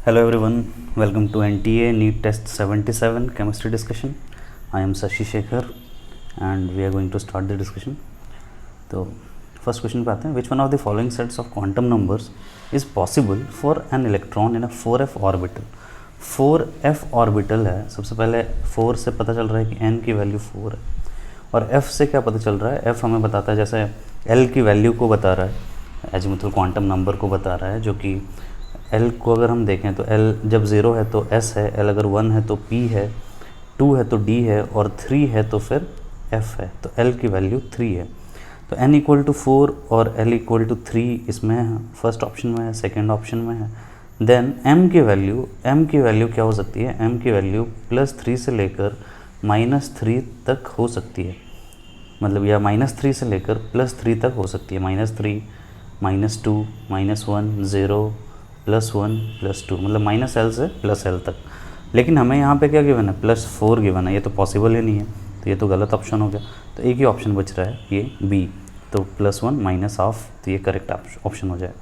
Hello everyone, welcome to NTA NEET Test 77 Chemistry Discussion. I am Sashi Shekhar and we are going to start the discussion. तो first question पे आते हैं. विच one of the following sets of quantum numbers is possible for an electron in a 4f orbital. 4f orbital है. सबसे पहले 4 से पता चल रहा है कि n की वैल्यू 4 है और f से क्या पता चल रहा है. f हमें बताता है जैसे l की वैल्यू को बता रहा है, एजीमुथल क्वांटम नंबर को बता रहा है, जो कि l को अगर हम देखें तो l जब 0 है तो s है, l अगर 1 है तो p है, 2 है तो d है और 3 है तो फिर f है. तो l की वैल्यू 3 है. तो n इक्वल टू 4 और l इक्वल टू 3 इसमें फर्स्ट ऑप्शन में है, सेकेंड ऑप्शन में है. देन m की वैल्यू क्या हो सकती है. m की वैल्यू +3 से लेकर -3 तक हो सकती है. मतलब या -3 से लेकर +3 तक हो सकती है. -3, -2, -1, 0, +1, +2, मतलब -l से +l तक. लेकिन हमें यहाँ पे क्या गिवन है, +4 गिवन है. ये तो पॉसिबल ही नहीं है, तो ये तो गलत ऑप्शन हो गया. तो एक ही ऑप्शन बच रहा है, ये बी. तो +1 -1/2, तो ये करेक्ट ऑप्शन हो जाएगा.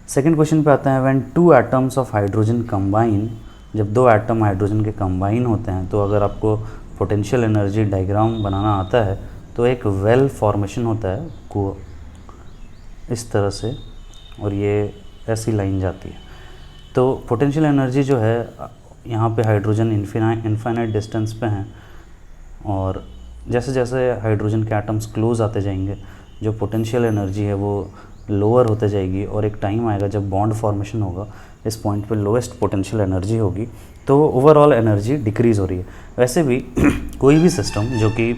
सेकेंड क्वेश्चन पे आते हैं. When 2 atoms of hydrogen combine, जब 2 एटम हाइड्रोजन के कंबाइन होते हैं तो अगर आपको पोटेंशियल एनर्जी डायग्राम बनाना आता है तो एक वेल फॉर्मेशन होता है को इस तरह से, और ये ऐसी लाइन जाती है. तो पोटेंशियल एनर्जी जो है यहाँ पे हाइड्रोजन इन्फाइनाइट डिस्टेंस पे हैं और जैसे जैसे हाइड्रोजन के एटम्स क्लोज आते जाएंगे जो पोटेंशियल एनर्जी है वो लोअर होते जाएगी और एक टाइम आएगा जब बॉन्ड फॉर्मेशन होगा, इस पॉइंट पे लोएस्ट पोटेंशियल एनर्जी होगी, तो ओवरऑल एनर्जी डिक्रीज़ हो रही है. वैसे भी कोई भी सिस्टम जो कि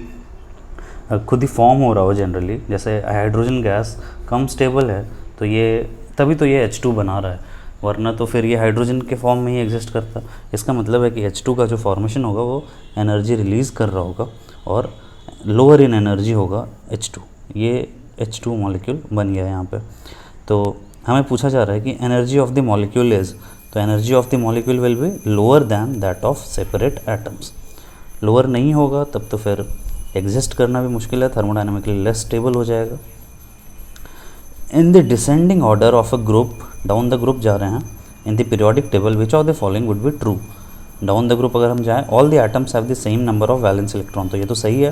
खुद ही फॉर्म हो रहा हो जनरली, जैसे हाइड्रोजन गैस कम स्टेबल है तो ये तभी तो ये H2 बना रहा है, वरना तो फिर ये हाइड्रोजन के फॉर्म में ही एग्जिस्ट करता. इसका मतलब है कि H2 का जो फॉर्मेशन होगा वो एनर्जी रिलीज़ कर रहा होगा और लोअर इन एनर्जी होगा H2. ये H2 मॉलिक्यूल बन गया है यहाँ पे. तो हमें पूछा जा रहा है कि energy of the molecule is, तो energy of the molecule will be lower than that of separate atoms. Lower नहीं होगा तब तो फिर एग्जिस्ट करना भी मुश्किल है, थर्मोडायनेमिकली लेस स्टेबल हो जाएगा. In the descending order of a group, down the group जा रहे हैं, in the periodic table which of the following would be true. Down the group अगर हम जाएँ, all the atoms have the same number of valence electron, तो ये तो सही है.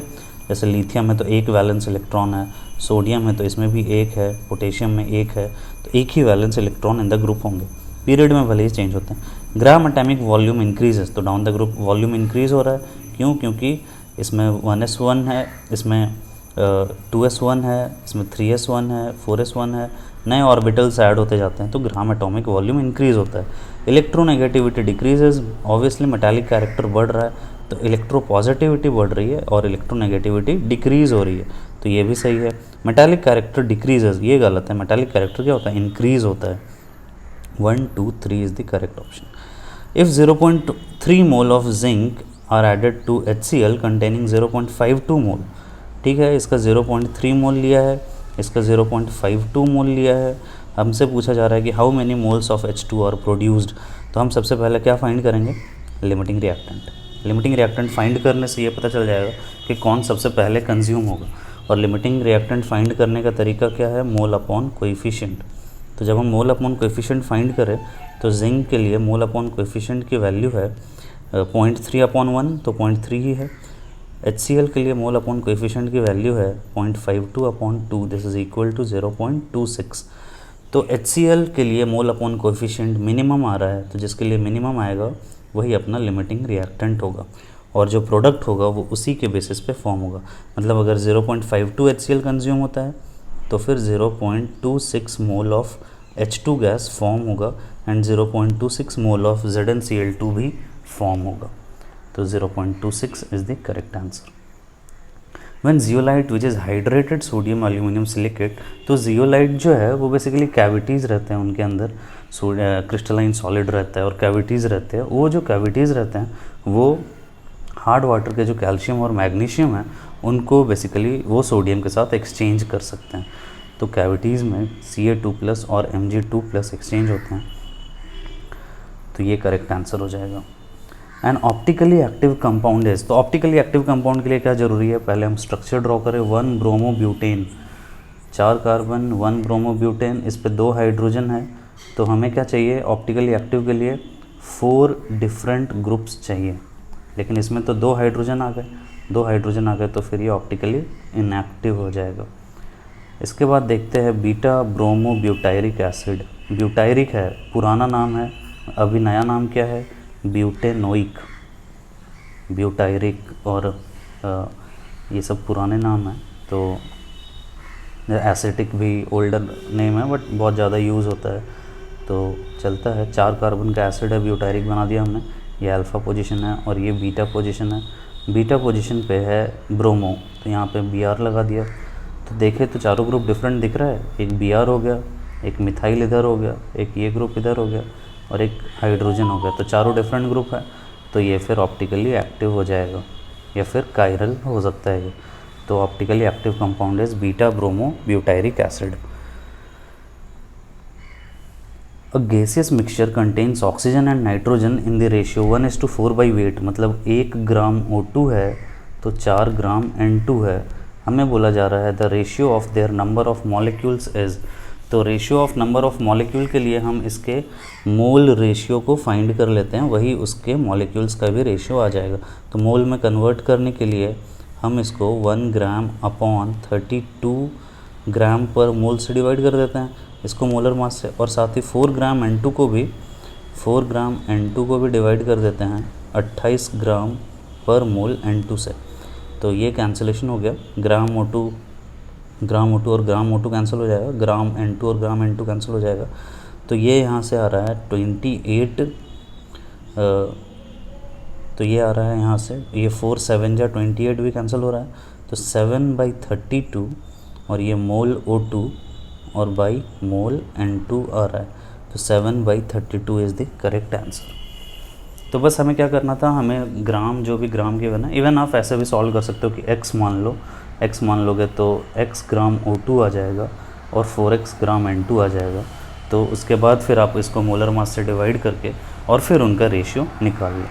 जैसे लिथियम है तो 1 वैलेंस इलेक्ट्रॉन है, सोडियम है तो इसमें भी 1 है, पोटेशियम में 1 है, तो एक ही valence electron in the group होंगे. पीरियड में भले ही चेंज होते हैं. ग्राम एटॉमिक वॉल्यूम इंक्रीजेस, तो down the group volume increase हो रहा है. क्यों? क्योंकि इसमें 1s1 है, इसमें 2s1 है, इसमें 3s1 है, 4s1 है, नए ऑर्बिटल्स ऐड होते जाते हैं तो ग्राम एटॉमिक वॉल्यूम इंक्रीज़ होता है. Electronegativity decreases, obviously metallic character बढ़ रहा है तो इलेक्ट्रोपॉजिटिविटी बढ़ रही है और इलेक्ट्रोनेगेटिविटी डिक्रीज़ हो रही है, तो ये भी सही है. मेटालिक कैरेक्टर डिक्रीजेज, ये गलत है. मेटालिक कैरेक्टर क्या होता है, इंक्रीज़ होता है. 1, 2, 3 is the correct option. If 0.3 mole of zinc are added to HCl containing 0.52 mole, ठीक है, इसका 0.3 मोल लिया है, इसका 0.52 मोल लिया है. हमसे पूछा जा रहा है कि how many moles of H2 are produced. तो हम सबसे पहले क्या फाइंड करेंगे, limiting reactant. Limiting reactant find करने से ये पता चल जाएगा कि कौन सबसे पहले कंज्यूम होगा. और लिमिटिंग रिएक्टेंट फाइंड करने का तरीका क्या है, मोल अपॉन कोएफिशिएंट. तो जब हम मोल अपॉन कोएफिशिएंट फाइंड करें तो जिंक के लिए मोल अपॉन कोएफिशिएंट की वैल्यू है 0.3/1, तो 0.3 ही है. HCl के लिए मोल अपॉन कोएफिशिएंट की वैल्यू है 0.52/2, दिस इज इक्वल टू 0.26. तो HCl के लिए मोल अपॉन कोएफिशिएंट मिनिमम आ रहा है, तो जिसके लिए मिनिमम आएगा वही अपना लिमिटिंग रिएक्टेंट होगा और जो प्रोडक्ट होगा वो उसी के बेसिस पे फॉर्म होगा. मतलब अगर 0.52 HCl कंज्यूम होता है तो फिर 0.26 mole of H2 gas form होगा एंड 0.26 मोल ऑफ ZnCl2 भी फॉर्म होगा. तो 0.26 is the correct answer. When zeolite which is hydrated sodium aluminium silicate, तो जियोलाइट जो है वो बेसिकली कैविटीज़ रहते हैं उनके अंदर, क्रिस्टलाइन सॉलिड रहता है और कैविटीज़ रहते हैं. वो जो कैविटीज़ रहते हैं वो हार्ड वाटर के जो कैल्शियम और मैग्नीशियम है उनको बेसिकली वो सोडियम के साथ एक्सचेंज कर सकते हैं. तो कैविटीज़ में Ca2+ और Mg2+ एक्सचेंज होते हैं, तो ये करेक्ट आंसर हो जाएगा. And optically active compound is, तो ऑप्टिकली एक्टिव कंपाउंड के लिए क्या ज़रूरी है, पहले हम स्ट्रक्चर ड्रॉ करें. 1 ब्रोमोब्यूटेन, 4 कार्बन, 1 ब्रोमोब्यूटेन, इस पे 2 हाइड्रोजन है तो हमें क्या चाहिए ऑप्टिकली एक्टिव के लिए 4 डिफरेंट ग्रुप्स चाहिए, लेकिन इसमें तो 2 हाइड्रोजन आ गए, 2 हाइड्रोजन आ गए तो फिर ये ऑप्टिकली इनएक्टिव हो जाएगा। इसके बाद देखते हैं beta bromo butyric acid. Butyric है, पुराना नाम है, अभी नया नाम क्या है, ब्यूटेनोइक। ब्यूटायरिक और ये सब पुराने नाम हैं, तो एसिटिक भी ओल्डर नेम है बट बहुत ज़्यादा यूज़ होता है तो चलता है। 4 कार्बन का एसिड है, ब्यूटायरिक बना दिया हमने। ये अल्फ़ा पोजीशन है और ये बीटा पोजीशन है। बीटा पोजीशन पे है ब्रोमो, तो यहाँ पे Br लगा दिया। तो देखें तो चारों ग्रुप डिफरेंट दिख रहा है, एक Br हो गया, एक मिथाइल इधर हो गया, एक ये ग्रुप इधर हो गया और एक हाइड्रोजन हो गया, तो चारों डिफरेंट ग्रुप है, तो ये फिर ऑप्टिकली एक्टिव हो जाएगा या फिर कायरल हो सकता है ये। तो optically active compound is beta bromo butyric acid. A gaseous mixture contains oxygen and nitrogen in the ratio 1:4 by wait, मतलब 1 ग्राम O2 है तो 4 ग्राम N2 है। हमें बोला जा रहा है the ratio of their number of molecules is, तो ratio of number of molecule के लिए हम इसके मोल रेशियो को फाइंड कर लेते हैं, वही उसके मॉलिक्यूल्स का भी रेशियो आ जाएगा। तो मोल में कन्वर्ट करने के लिए हम इसको 1 ग्राम अपॉन 32 ग्राम पर मोल से डिवाइड कर देते हैं इसको मोलर मास से, और साथ ही 4 ग्राम N2 को भी डिवाइड कर देते हैं 28 ग्राम पर मोल N2 से। तो ये कैंसिलेशन हो गया, ग्राम O2 और ग्राम O2 कैंसिल हो जाएगा, ग्राम N2 और ग्राम N2 कैंसिल हो जाएगा। तो ये यहाँ से आ रहा है 28, तो ये आ रहा है यहाँ से, ये 4 7 जा 28 भी कैंसिल हो रहा है, तो 7/32 और ये मोल O2 और बाई मोल N2 आ रहा है, तो 7/32 इज़ द करेक्ट आंसर। तो बस हमें क्या करना था, हमें ग्राम जो भी ग्राम के बना, इवन आप ऐसे भी सॉल्व कर सकते हो कि x मान लोगे तो x ग्राम O2 आ जाएगा और 4x ग्राम N2 आ जाएगा। तो उसके बाद फिर आप इसको मोलर मास से डिवाइड करके और फिर उनका रेशियो निकाल लो।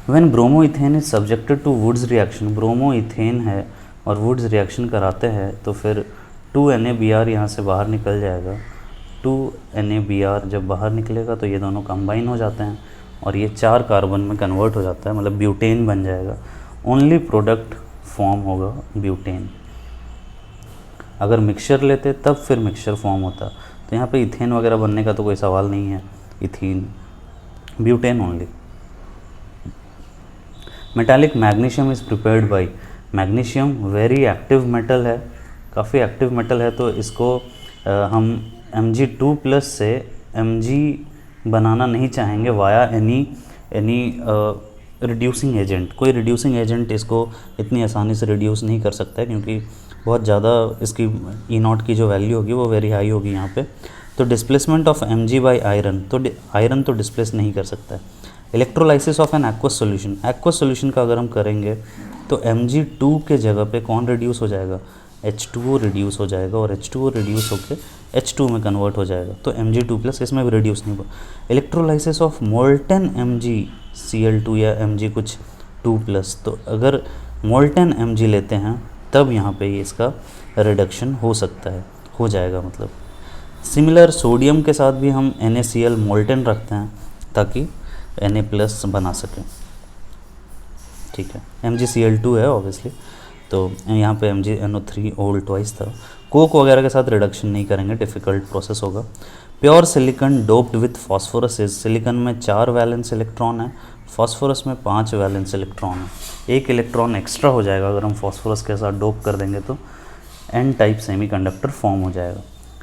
When bromoethane is subjected to Wurtz reaction, bromoethane है और वुड्स रिएक्शन कराते हैं तो फिर 2NaBr यहाँ से बाहर निकल जाएगा। 2NaBr जब बाहर निकलेगा तो ये दोनों कंबाइन हो जाते हैं और ये 4 कार्बन में कन्वर्ट हो जाता है, मतलब ब्यूटेन बन जाएगा। ओनली प्रोडक्ट फॉर्म होगा ब्यूटेन। अगर मिक्सचर लेते तब फिर मिक्सचर फॉर्म होता, तो यहाँ पे इथेन वगैरह बनने का तो कोई सवाल नहीं है, ethene, butane only. Metallic magnesium is prepared by, magnesium very active metal है, काफ़ी एक्टिव मेटल है, तो इसको हम Mg2+ से Mg बनाना नहीं चाहेंगे वाया एनी रिड्यूसिंग एजेंट। कोई रिड्यूसिंग एजेंट इसको इतनी आसानी से रिड्यूस नहीं कर सकता है, क्योंकि बहुत ज़्यादा इसकी E0 की जो वैल्यू होगी वो वेरी हाई होगी यहाँ पे। तो displacement of Mg by iron, तो आयरन तो डिस्प्लेस नहीं कर सकता है। Electrolysis of an aqueous solution, aqueous solution का अगर हम करेंगे तो Mg2 के जगह पे कौन रिड्यूस हो जाएगा, H2O रिड्यूस हो जाएगा और H2O रिड्यूस होकर H2 में कन्वर्ट हो जाएगा, तो Mg2+, इसमें भी रिड्यूस नहीं हुआ। इलेक्ट्रोलाइसिस ऑफ मोल्टन MgCl2 या Mg कुछ 2+, तो अगर मोल्टन Mg लेते हैं तब यहाँ पे इसका रिडक्शन हो सकता है, हो जाएगा मतलब। सिमिलर सोडियम के साथ भी हम NaCl मोल्टन रखते हैं ताकि Na+ बना सकें, ठीक है। MgCl2 है ऑब्वियसली, तो यहाँ पे MgNO3 ओल ट्वाइस था। कोक वगैरह के साथ रिडक्शन नहीं करेंगे, डिफ़िकल्ट प्रोसेस होगा। Pure silicon doped with phosphorus is, silicon में 4 वैलेंस इलेक्ट्रॉन है, फॉस्फोरस में 5 वैलेंस इलेक्ट्रॉन है, 1 इलेक्ट्रॉन एक्स्ट्रा हो जाएगा अगर हम फॉस्फोरस के साथ डोप कर देंगे तो N टाइप सेमीकंडक्टर फॉर्म हो जाएगा।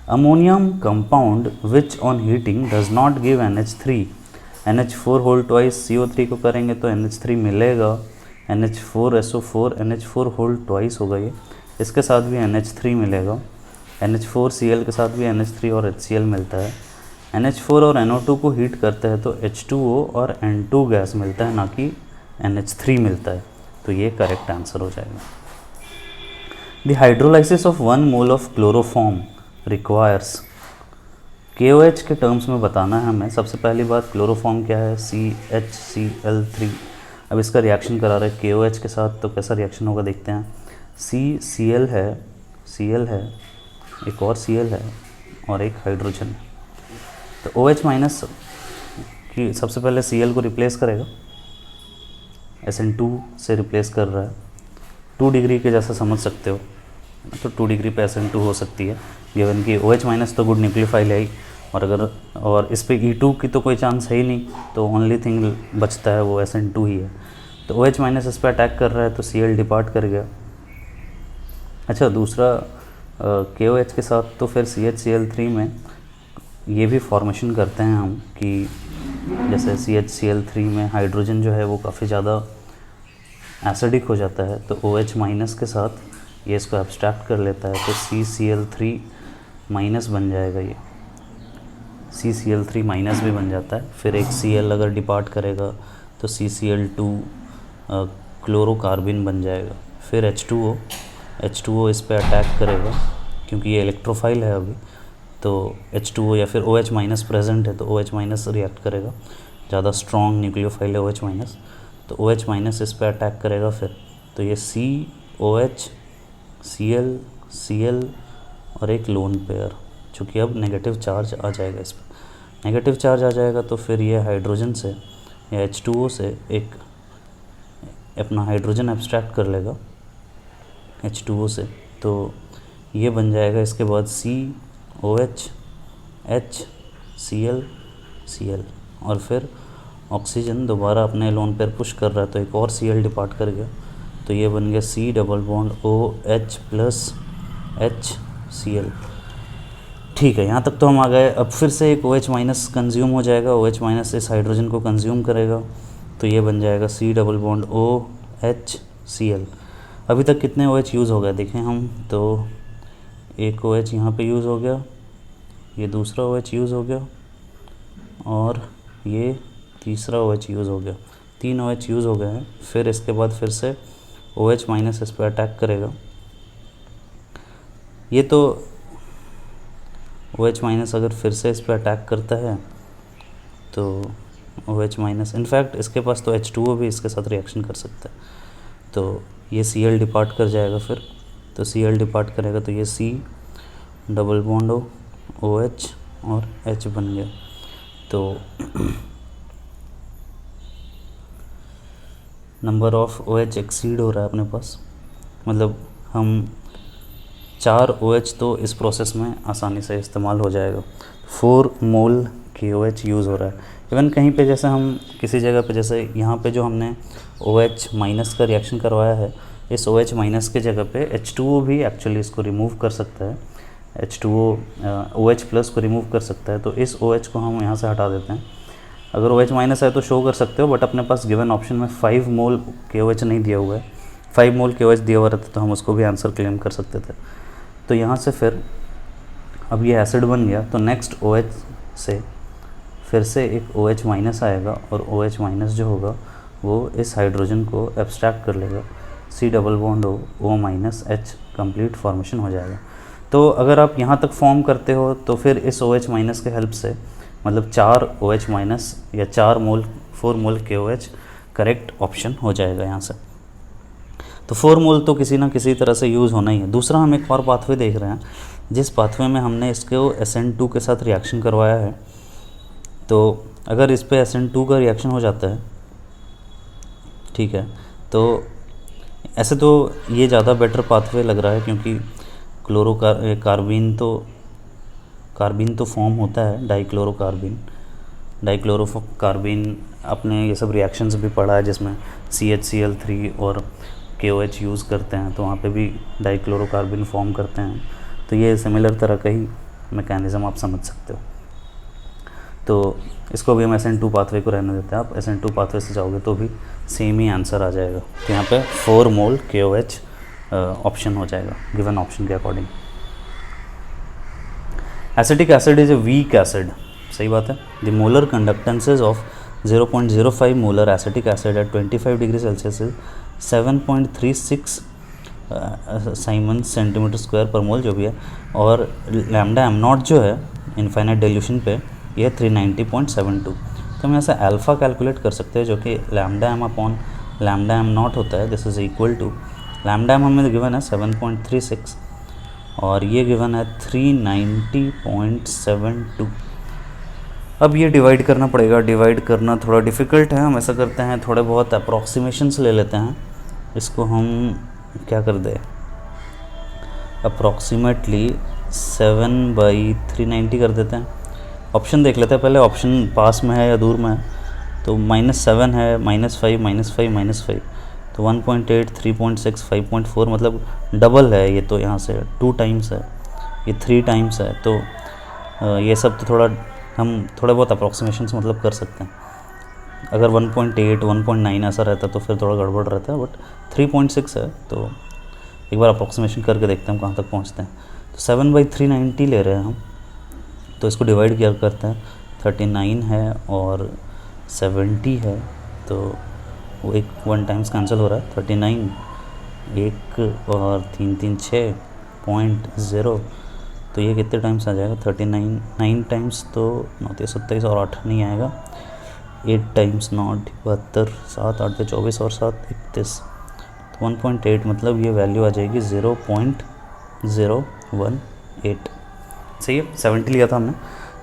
Ammonium compound which on heating does not give NH3, NH4 whole twice, CO3 को करेंगे तो NH3 मिलेगा, NH4SO4 NH4 होल ट्वाइस होगा ये, इसके साथ भी NH3 मिलेगा, NH4Cl के साथ भी NH3 और HCl मिलता है। NH4 और NO2 को हीट करते हैं तो H2O और N2 गैस मिलता है, ना कि NH3 मिलता है, तो ये करेक्ट आंसर हो जाएगा। The hydrolysis of 1 mole of chloroform requires, KOH के टर्म्स में बताना है हमें। सबसे पहली बात क्लोरोफॉर्म क्या है, CHCl3। अब इसका रिएक्शन करा रहे हैं KOH के साथ, तो कैसा रिएक्शन होगा देखते हैं। CCl है, एक और Cl है और एक हाइड्रोजन है, तो OH माइनस कि सबसे पहले Cl को रिप्लेस करेगा, SN2 से रिप्लेस कर रहा है, 2 डिग्री के जैसा समझ सकते हो, तो 2 डिग्री पे SN2 हो सकती है, गिवन कि OH माइनस तो गुड न्यूक्लियोफाइल है ही, और इस पे E2 की तो कोई चांस है ही नहीं, तो ओनली थिंग बचता है वो SN2 ही है। तो OH माइनस इस पर अटैक कर रहा है तो Cl डिपार्ट कर गया। अच्छा, दूसरा KOH के साथ तो फिर CHCl3 में ये भी फॉर्मेशन करते हैं हम कि जैसे CHCl3 में हाइड्रोजन जो है वो काफ़ी ज़्यादा एसिडिक हो जाता है, तो OH माइनस के साथ ये इसको एब्स्ट्रैक्ट कर लेता है, तो CCl3 माइनस बन जाएगा, ये CCl3 माइनस भी बन जाता है। फिर एक Cl अगर डिपार्ट करेगा तो CCl2 क्लोरोकार्बिन बन जाएगा। फिर H2O इस पे अटैक करेगा क्योंकि ये इलेक्ट्रोफाइल है अभी, तो H2O या फिर OH माइनस प्रेजेंट है तो OH माइनस रिएक्ट करेगा, ज़्यादा स्ट्रॉन्ग न्यूक्लियोफाइल है OH माइनस, तो OH माइनस इस पे अटैक करेगा। फिर तो ये COH Cl और एक लोन पेयर, चूँकि अब नेगेटिव चार्ज आ जाएगा, इस पर नेगेटिव चार्ज आ जाएगा तो फिर ये हाइड्रोजन से या H2O से एक अपना हाइड्रोजन एब्स्ट्रैक्ट कर लेगा H2O से, तो ये बन जाएगा इसके बाद COH H Cl और फिर ऑक्सीजन दोबारा अपने लोन पेयर पुश कर रहा है तो एक और Cl डिपार्ट कर गया, तो ये बन गया C double bond OH plus HCl। ठीक है, यहाँ तक तो हम आ गए। अब फिर से एक OH माइनस कंज्यूम हो जाएगा, OH माइनस इस हाइड्रोजन को कंज्यूम करेगा तो ये बन जाएगा C डबल बॉन्ड OHCl। अभी तक कितने OH यूज़ हो गए देखें हम, तो एक OH यहाँ पे यूज़ हो गया, ये दूसरा OH यूज़ हो गया और ये तीसरा OH यूज़ हो गया, 3 OH यूज़ हो गए हैं। फिर इसके बाद फिर से OH माइनस इस पर अटैक करेगा, ये तो OH माइनस अगर फिर से इस पर अटैक करता है तो OH माइनस, इनफैक्ट इसके पास तो H2O भी इसके साथ रिएक्शन कर सकता है, तो ये Cl डिपार्ट कर जाएगा। फिर तो Cl डिपार्ट करेगा तो ये C डबल बॉन्ड OH और H बन गया। तो नंबर ऑफ OH एक्सीड हो रहा है अपने पास, मतलब हम 4 OH तो इस प्रोसेस में आसानी से इस्तेमाल हो जाएगा। 4 मोल KOH यूज़ हो रहा है। इवन कहीं पे जैसे हम किसी जगह पे, जैसे यहाँ पे जो हमने OH माइनस का रिएक्शन करवाया है, इस OH माइनस के जगह पे H2O भी एक्चुअली इसको रिमूव कर सकता है, H2O OH प्लस को रिमूव कर सकता है, तो इस OH को हम यहाँ से हटा देते हैं। अगर OH माइनस है तो शो कर सकते हो, बट अपने पास गिवन ऑप्शन में 5 मोल KOH नहीं दिया हुआ है। 5 मोल KOH दिया हुआ रहता तो हम उसको भी आंसर क्लेम कर सकते थे। तो यहाँ से फिर अब ये एसिड बन गया, तो नेक्स्ट OH से फिर से एक OH माइनस आएगा और OH माइनस जो होगा वो इस हाइड्रोजन को एब्स्ट्रैक्ट कर लेगा, C double bond O minus H, complete formation हो जाएगा। तो अगर आप यहाँ तक फॉर्म करते हो तो फिर इस OH माइनस के हेल्प से, मतलब 4 OH माइनस या 4 मोल KOH करेक्ट ऑप्शन हो जाएगा यहाँ से। तो 4 मोल तो किसी ना किसी तरह से यूज़ होना ही है। दूसरा हम एक और पाथवे देख रहे हैं, जिस पाथवे में हमने इसको SN2 के साथ रिएक्शन करवाया है, तो अगर इस पे SN2 का रिएक्शन हो जाता है, ठीक है, तो ऐसे तो ये ज़्यादा बेटर पाथवे लग रहा है क्योंकि कार्बिन तो फॉर्म होता है, डाइक्लोरोकार्बिन अपने ये सब रिएक्शंस भी पढ़ा है जिसमें CHCl3 और KOH यूज़ करते हैं, तो वहाँ पे भी डाइक्लोरोकार्बिन फॉर्म करते हैं। तो ये सिमिलर तरह का ही मैकेनिज़्म आप समझ सकते हो। तो इसको भी हम SN2 पाथवे को रहने देते हैं। आप SN2 पाथवे से जाओगे तो भी सेम ही आंसर आ जाएगा। तो यहाँ पे 4 मोल KOH ऑप्शन हो जाएगा गिवन ऑप्शन के according. Acetic acid is a weak acid, सही बात है। The molar conductances of 0.05 molar acetic acid at 25 degree celsius is 7.36 siemens centimetre square per mole जो भी है, और लैम्डा एम नॉट जो है इनफाइनाइट डिल्यूशन पे ये 390.72। तो हम यहाँ से अल्फ़ा कैलकुलेट कर सकते हैं जो कि lambda m upon lambda m not होता है। This is equal to lambda m हमें गिवन है 7.36 और ये गिवन है 390.72। अब ये डिवाइड करना पड़ेगा, डिवाइड करना थोड़ा डिफ़िकल्ट है, हम ऐसा करते हैं थोड़े बहुत अप्रॉक्सीमेशंस ले लेते हैं। इसको हम क्या कर दें, अप्रॉक्सीमेटली 7/390 कर देते हैं। ऑप्शन देख लेते हैं पहले, ऑप्शन पास में है या दूर में है। तो -7 है, -5, -5, तो 1.8, 3.6, 5.4 मतलब डबल है ये, तो यहाँ से 2 टाइम्स है, ये 3 टाइम्स है। तो ये सब तो थोड़ा हम थोड़े बहुत अप्रॉक्सीमेशंस मतलब कर सकते हैं। अगर 1.8, 1.9 ऐसा रहता तो फिर थोड़ा गड़बड़ रहता है, बट 3.6 है, तो एक बार अप्रॉक्सीमेशन करके देखते हैं हम कहाँ तक पहुँचते हैं। तो 7/390 ले रहे हैं हम, तो इसको डिवाइड किया करते हैं। 39 है और 70 है, तो वो एक 1 टाइम्स कैंसिल हो रहा है। 39 1 और 3 3 6.0, तो ये कितने टाइम्स आ जाएगा, 39 9 टाइम्स, तो 9 27 और 8 नहीं आएगा, 8 टाइम्स 9 72, 7 8 24 और 7 31, तो 1.8 मतलब ये वैल्यू आ जाएगी 0.018। सही है, 70 लिया था हमने,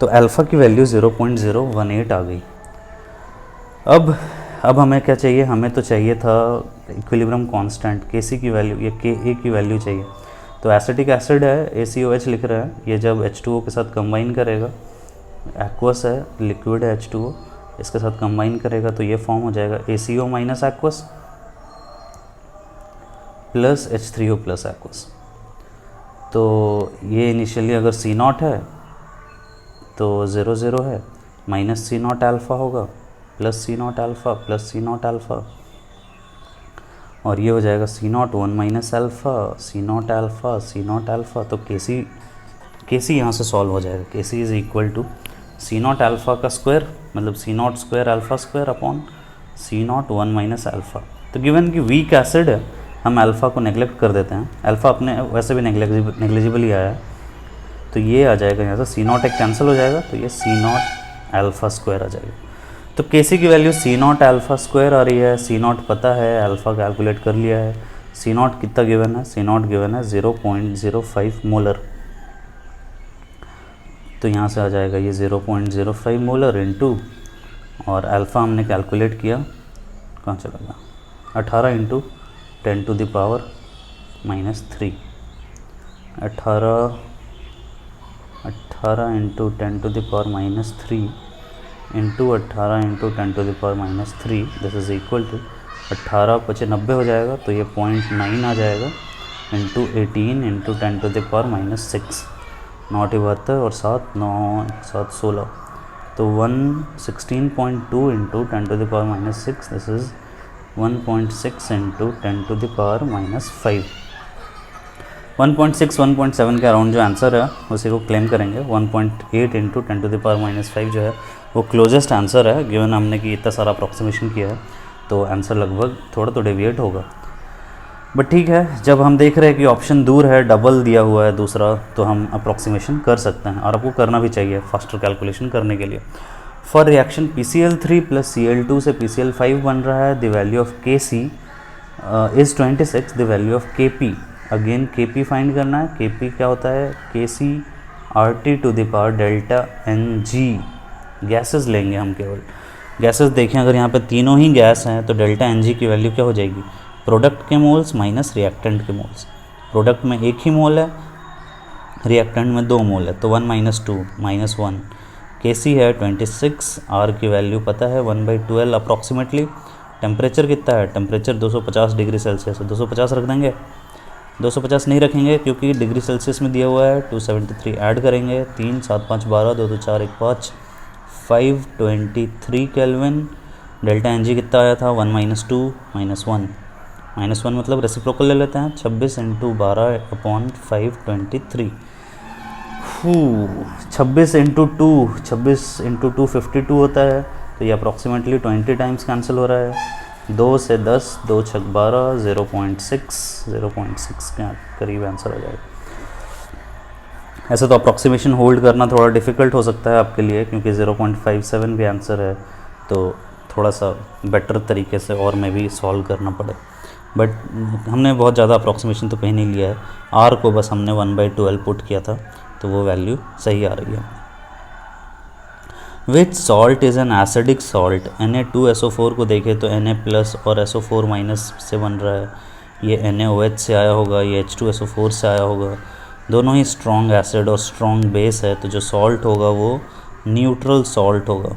तो अल्फ़ा की वैल्यू 0.018 आ गई। अब हमें क्या चाहिए, हमें तो चाहिए था इक्विलिब्रियम कांस्टेंट Kc की वैल्यू या Ka की वैल्यू चाहिए। तो एसिटिक एसिड है, ACOH लिख रहे हैं, ये जब H2O के साथ कंबाइन करेगा, एक्वस है, लिक्विड है H2O, इसके साथ कंबाइन करेगा तो ये फॉर्म हो जाएगा ACO minus aqueous plus H3O plus aqueous. तो ये इनिशियली अगर C0 है तो 0 0 है, माइनस C0 अल्फ़ा होगा plus C0 alpha plus C0 alpha, और ये हो जाएगा C0 1 minus alpha, C0 alpha, C0 alpha. तो Kc यहाँ से सॉल्व हो जाएगा। Kc is equal to C0 alpha का स्क्वायर, मतलब C0 square alpha square upon C0 1 minus alpha. तो गिवन कि वीक एसिड है, हम अल्फ़ा को नेगलेक्ट कर देते हैं, अल्फ़ा अपने वैसे भी नेग्लिजिबल ही आया है, तो ये आ जाएगा यहाँ से C0 एक कैंसिल हो जाएगा, तो ये C0 अल्फ़ा स्क्वायर आ जाएगा। तो Kc की वैल्यू C0 अल्फ़ा स्क्वायर आ रही है, C0 पता है, अल्फ़ा कैलकुलेट कर लिया है। C0 कितना गिवन है, C0 गिवन है 0.05 मोलर, तो यहाँ से आ जाएगा ये 0.05 मोलर इंटू, और अल्फ़ा हमने कैलकुलेट किया, कहाँ चला गया, 18 into 10 to the power -3, 18 into 10 to the power -3 into 18 into 10 to the power -3, this is equal to 18 × 90 हो जाएगा, तो ये 0.9 आ जाएगा, into 18 into 10 to the power -6, 9 72 और 7 9 7 16, तो 116.2 into 10 to the power -6, this is 1.6 into 10 to the power -5। 1.6 1.7 के around जो आंसर है उसी को क्लेम करेंगे। 1.8 इंटू 10 टू द पावर -5 जो है वो क्लोजेस्ट आंसर है, गिवन हमने कि इतना सारा अप्रॉक्सीमेशन किया है, तो आंसर लगभग थोड़ा तो डेविएट होगा, बट ठीक है। जब हम देख रहे हैं कि ऑप्शन दूर है, डबल दिया हुआ है दूसरा, तो हम अप्रॉक्सीमेशन कर सकते हैं, और आपको करना भी चाहिए फास्टर कैलकुलेशन करने के लिए। For reaction PCl3 plus Cl2 से PCl5 बन रहा है, the value of Kc is 26, the value of Kp, again Kp find करना है। Kp क्या होता है, Kc RT to the power delta Ng, gases लेंगे हम, केवल गैसेस देखें, अगर यहाँ पे तीनों ही गैस हैं तो डेल्टा Ng की वैल्यू क्या हो जाएगी, प्रोडक्ट के मोल्स माइनस रिएक्टेंट के मोल्स। प्रोडक्ट में 1 ही मोल है, रिएक्टेंट में 2 मोल है, तो 1 - 2 -1। Kc है 26, R की वैल्यू पता है 1/12 अप्रॉक्सीमेटली। टेम्परेचर कितना है, टेम्परेचर 250 डिग्री सेल्सियस है, 250 रख देंगे, 250 नहीं रखेंगे क्योंकि डिग्री सेल्सियस में दिया हुआ है। 273 ऐड करेंगे, 3 7 5 12, 2 2 4 1 5, 523 केल्विन। डेल्टा Ng कितना आया था, 1 - 2 -1, -1 मतलब रेसिप्रोकल ले लेते हैं, 26 इंटू 12 अपॉन 523, 26 इंटू 2, 26 इंटू 2 52 होता है, तो ये अप्रॉक्सीमेटली 20 टाइम्स कैंसिल हो रहा है। 2 से 10, 2 6 12, 0.6 के करीब आंसर आ जाएगा। ऐसे तो अप्रॉक्सीमेशन होल्ड करना थोड़ा डिफ़िकल्ट हो सकता है आपके लिए, क्योंकि 0.57 भी आंसर है, तो थोड़ा सा बेटर तरीके से और में भी सॉल्व करना पड़े, बट हमने बहुत ज़्यादा अप्रॉक्सीमेशन तो कहीं नहीं लिया है। R को बस हमने 1/12 पुट किया था, तो वो वैल्यू सही आ रही है। Which salt is an acidic salt. Na2SO4 को देखें तो Na प्लस और SO4 माइनस से बन रहा है, ये NaOH से आया होगा, ये H2SO4 से आया होगा, दोनों ही स्ट्रॉन्ग एसिड और स्ट्रॉन्ग बेस है, तो जो सॉल्ट होगा वो न्यूट्रल सॉल्ट होगा।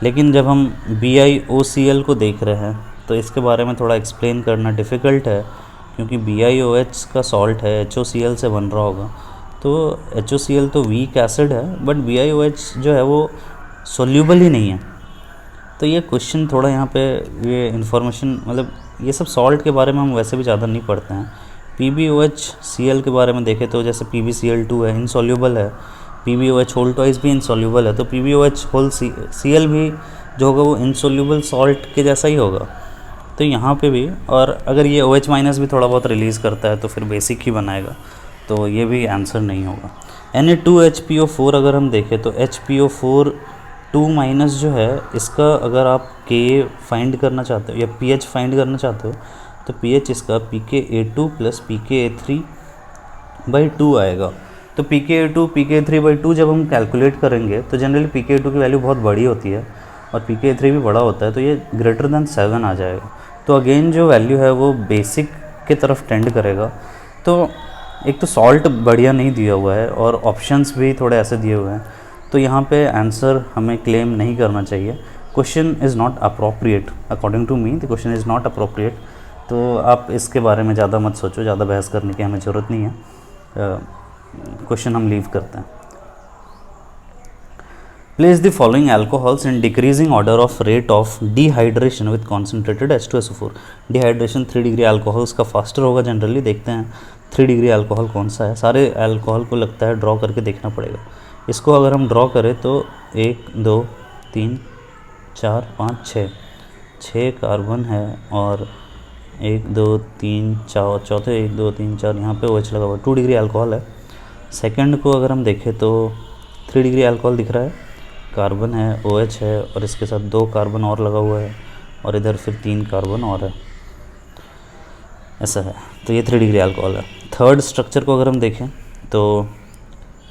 लेकिन जब हम BiOCl को देख रहे हैं तो इसके बारे में थोड़ा एक्सप्लेन करना डिफ़िकल्ट है, क्योंकि BiOH का सॉल्ट है, HOCl से बन रहा होगा, तो HOCl तो वीक एसिड है, बट BiOH जो है वो सोल्यूबल ही नहीं है। तो ये क्वेश्चन थोड़ा यहाँ पे ये इन्फॉर्मेशन, मतलब ये सब सॉल्ट के बारे में हम वैसे भी ज़्यादा नहीं पढ़ते हैं। PbOHCl के बारे में देखें तो जैसे PbCl2 है, इनसॉल्यूबल है, PbOH होल ट्वाइस भी इनसॉल्यूबल है, तो PbOH होल Cl भी जो होगा वो इनसॉल्यूबल सॉल्ट के जैसा ही होगा। तो यहाँ पे भी, और अगर ये OH माइनस भी थोड़ा बहुत रिलीज़ करता है तो फिर बेसिक ही बनाएगा, तो ये भी आंसर नहीं होगा। Na2HPO4 अगर हम देखें तो HPO4 2 माइनस जो है, इसका अगर आप Ka फाइंड करना चाहते हो या pH फाइंड करना चाहते हो तो pH इसका pKa2 प्लस pKa3/2 आएगा। तो pKa2 pKa3/2 जब हम कैलकुलेट करेंगे तो जनरली pKa2 की वैल्यू बहुत बड़ी होती है और pKa3 भी बड़ा होता है, तो ये ग्रेटर देन 7 आ जाएगा। तो अगेन जो वैल्यू है वो बेसिक के तरफ टेंड करेगा। तो एक तो सॉल्ट बढ़िया नहीं दिया हुआ है और ऑप्शंस भी थोड़े ऐसे दिए हुए हैं, तो यहाँ पे आंसर हमें क्लेम नहीं करना चाहिए। Question is not appropriate according to me, the question is not appropriate. तो आप इसके बारे में ज़्यादा मत सोचो, ज़्यादा बहस करने की हमें ज़रूरत नहीं है, क्वेश्चन हम लीव करते हैं। Place the following alcohols in decreasing order of rate of dehydration with concentrated H2SO4। Dehydration 3 degree alcohols का फास्टर होगा जनरली। देखते हैं 3 डिग्री अल्कोहल कौन सा है। सारे अल्कोहल को लगता है ड्रॉ करके देखना पड़ेगा। इसको अगर हम ड्रॉ करें तो 1 2 3 4 5 6 कार्बन है और 1 2 3 4 चौथे 1 2 3 4 यहाँ पे OH लगा हुआ, 2 डिग्री अल्कोहल है। सेकंड को अगर हम देखें तो 3 डिग्री अल्कोहल दिख रहा है, कार्बन है, OH है और इसके साथ 2 कार्बन और लगा हुआ है और इधर फिर 3 कार्बन और है, ऐसा है। तो ये 3 डिग्री अल्कोहल है। थर्ड स्ट्रक्चर को अगर हम देखें तो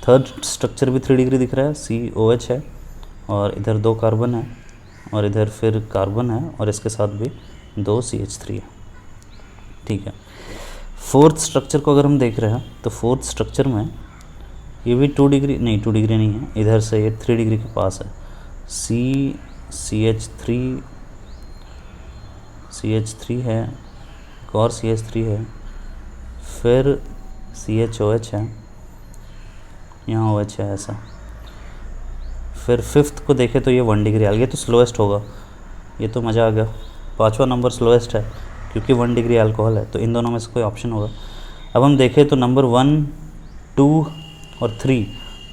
थर्ड स्ट्रक्चर भी 3 डिग्री दिख रहा है, COH है और इधर 2 कार्बन है और इधर फिर कार्बन है और इसके साथ भी 2 CH3 है, ठीक है। फोर्थ स्ट्रक्चर को अगर हम देख रहे हैं तो फोर्थ स्ट्रक्चर में ये भी 2 डिग्री नहीं है, इधर से ये 3 डिग्री के पास है, CH3 है, एक और CH3 है, फिर CHOH है, यहाँ OH है, ऐसा। फिर फिफ्थ को देखें तो ये 1 डिग्री ये तो स्लोएस्ट होगा, ये तो मज़ा आ गया। 5वां नंबर स्लोएस्ट है क्योंकि 1 डिग्री अल्कोहल है, तो इन दोनों में से कोई ऑप्शन होगा। अब हम देखें तो नंबर 1 2 और 3,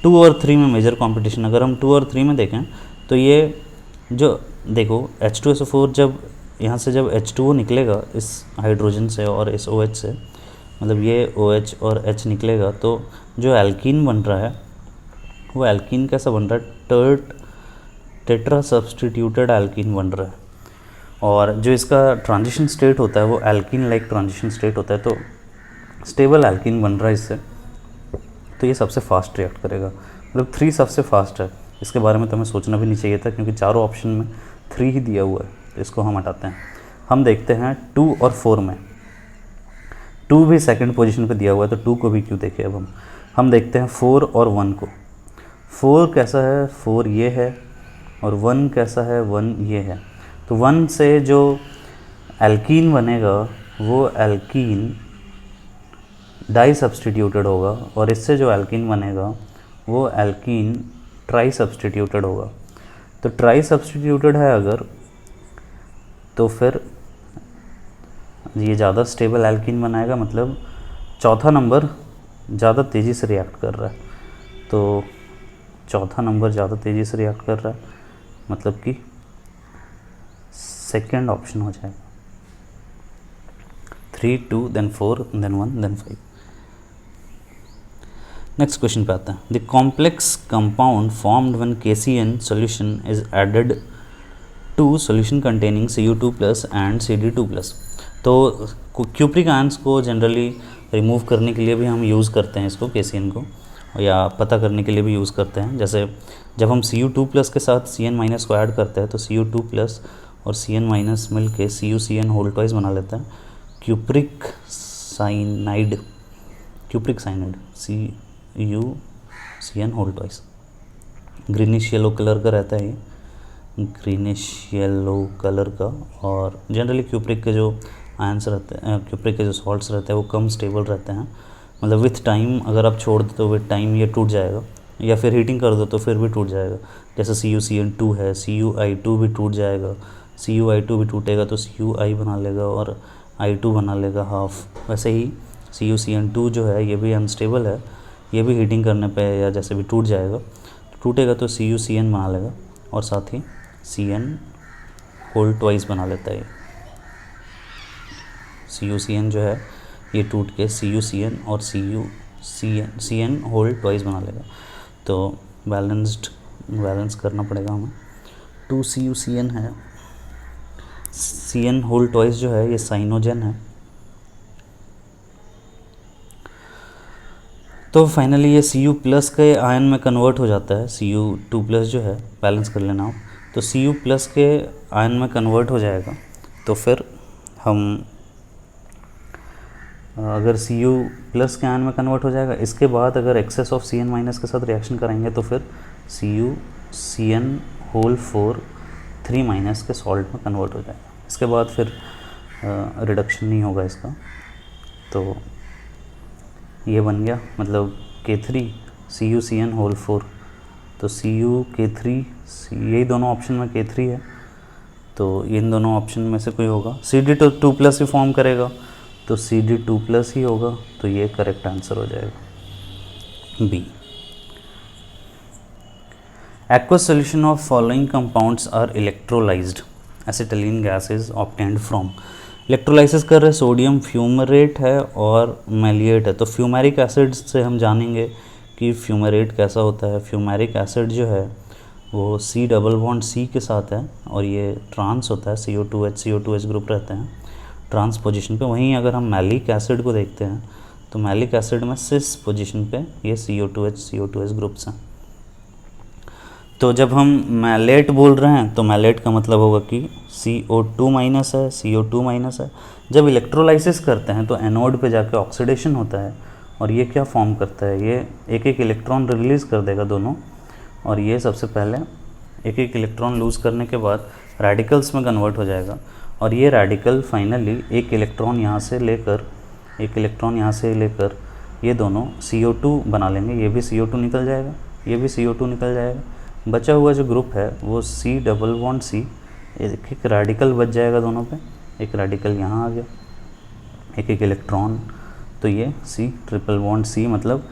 2 और 3 में मेजर कंपटीशन। अगर हम 2 और 3 में देखें तो ये जो देखो H2SO4 जब यहाँ से जब H2O निकलेगा इस हाइड्रोजन से और इस OH से, मतलब ये OH और H निकलेगा, तो जो एल्कीन बन रहा है वो एल्कीन कैसा बन रहा है, टेट्रा सब्सटीट्यूटेड एल्कीन बन रहा है। और जो इसका ट्रांजिशन स्टेट होता है वो एल्कीन लाइक ट्रांजिशन स्टेट होता है, तो स्टेबल एल्कीन बन रहा है इससे, तो ये सबसे फास्ट रिएक्ट करेगा। मतलब 3 सबसे फास्ट है, इसके बारे में तो हमें सोचना भी नहीं चाहिए था क्योंकि चारों ऑप्शन में 3 ही दिया हुआ है, तो इसको हम हटाते हैं। हम देखते हैं 2 और 4 में, 2 भी सेकंड पोजीशन पे दिया हुआ है तो 2 को भी क्यों देखें। अब हम देखते हैं 4 और 1 को। 4 कैसा है, 4 ये है और 1 कैसा है, 1 ये है। तो 1 से जो एल्कीन बनेगा वो एल्कीन डाई सब्सटीट्यूटेड होगा और इससे जो एल्कीन बनेगा वो एल्कीन ट्राई सब्सटीट्यूटेड होगा। तो ट्राई सब्सटीट्यूटेड है अगर, तो फिर ये ज़्यादा स्टेबल एल्कीन बनाएगा, मतलब चौथा नंबर ज़्यादा तेज़ी से रिएक्ट कर रहा है, तो चौथा नंबर ज़्यादा तेज़ी से रिएक्ट कर रहा है, मतलब कि सेकेंड ऑप्शन हो जाएगा। 3 2 then 4 then 1 then 5। Next question पे आता है। The complex compound formed when KCN solution is added to solution containing Cu2 plus and Cd2 plus. तो क्यूप्रिक आयंस को जनरली रिमूव करने के लिए भी हम यूज़ करते हैं इसको, KCN को, या पता करने के लिए भी यूज़ करते हैं। जैसे जब हम Cu2+ के साथ Cn- को ऐड करते हैं तो Cu2+ और Cn- मिल के CuCN होल ट्वाइस बना लेते हैं cupric cyanide CuCN whole twice. Greenish yellow colour का रहता है ये, ग्रीनिश येलो कलर का। और जनरली क्यूप्रिक के जो आयंस रहते हैं, क्यूप्रिक के जो सॉल्ट्स रहते हैं वो कम स्टेबल रहते हैं, मतलब विथ टाइम अगर आप छोड़ दो तो विथ टाइम ये टूट जाएगा, या फिर हीटिंग कर दो तो फिर भी टूट जाएगा। जैसे CuCN2 है, Cui2 भी टूट जाएगा, Cui2 भी टूटेगा तो Cui बना लेगा और I2 बना लेगा हाफ। वैसे ही CuCN2 जो है ये भी अनस्टेबल है, ये भी हीटिंग करने पे या जैसे भी टूट जाएगा, टूटेगा तो CuCN बना लेगा और साथ ही Cn होल ट्वाइस बना लेता है। CuCN जो है ये टूट के CuCN और Cn होल ट्वाइस बना लेगा। तो बैलेंस करना पड़ेगा हमें। 2 CuCN है, Cn होल ट्वाइस जो है ये साइनोजन है। तो फाइनली ये Cu+ के आयन में कन्वर्ट हो जाता है। Cu2+ जो है, बैलेंस कर लेना आप, तो Cu+ के आयन में कन्वर्ट हो जाएगा। तो फिर हम अगर Cu+ के आयन में कन्वर्ट हो जाएगा, इसके बाद अगर एक्सेस ऑफ Cn- के साथ रिएक्शन कराएंगे तो फिर CuCN होल 4 3- के सॉल्ट में कन्वर्ट हो जाएगा। इसके बाद फिर रिडक्शन नहीं होगा इसका। तो ये बन गया, मतलब K3 CuCN होल 4। तो Cu-K3, यही दोनों ऑप्शन में K3 है, तो इन दोनों ऑप्शन में से कोई होगा। Cd2+ ही फॉर्म करेगा तो Cd2+ ही होगा, तो ये करेक्ट आंसर हो जाएगा B. Aqueous solution of following compounds are electrolyzed. Acetylene gas is obtained from. Electrolysis कर रहे सोडियम फ्यूमरेट है और मैलिएट है। तो फ्यूमेरिक एसिड से हम जानेंगे कि फ्यूमरेट कैसा होता है। फ्यूमेरिक एसिड जो है वो C+C के साथ है और ये ट्रांस होता है, CO2H ग्रुप रहते हैं ट्रांस पोजीशन पे। वहीं अगर हम मैलिक एसिड को देखते हैं तो मैलिक एसिड में सिस पोजीशन पे ये CO2H ग्रुप्स हैं। तो जब हम मैलेट बोल रहे हैं तो मैलेट का मतलब होगा कि CO2- है, CO2- है। जब इलेक्ट्रोलाइसिस करते हैं तो एनोड पे जाके ऑक्सीडेशन होता है और ये क्या फॉर्म करता है, ये एक एक इलेक्ट्रॉन रिलीज़ कर देगा दोनों, और ये सबसे पहले एक एक इलेक्ट्रॉन लूज़ करने के बाद रेडिकल्स में कन्वर्ट हो जाएगा। और ये रेडिकल फाइनली एक इलेक्ट्रॉन यहाँ से लेकर ये दोनों CO2 बना लेंगे। ये भी CO2 निकल जाएगा, ये भी CO2 निकल जाएगा। बचा हुआ जो ग्रुप है वो C+C, एक रेडिकल बच जाएगा दोनों पे, एक रेडिकल यहाँ आ गया, एक एक इलेक्ट्रॉन, तो ये C+C मतलब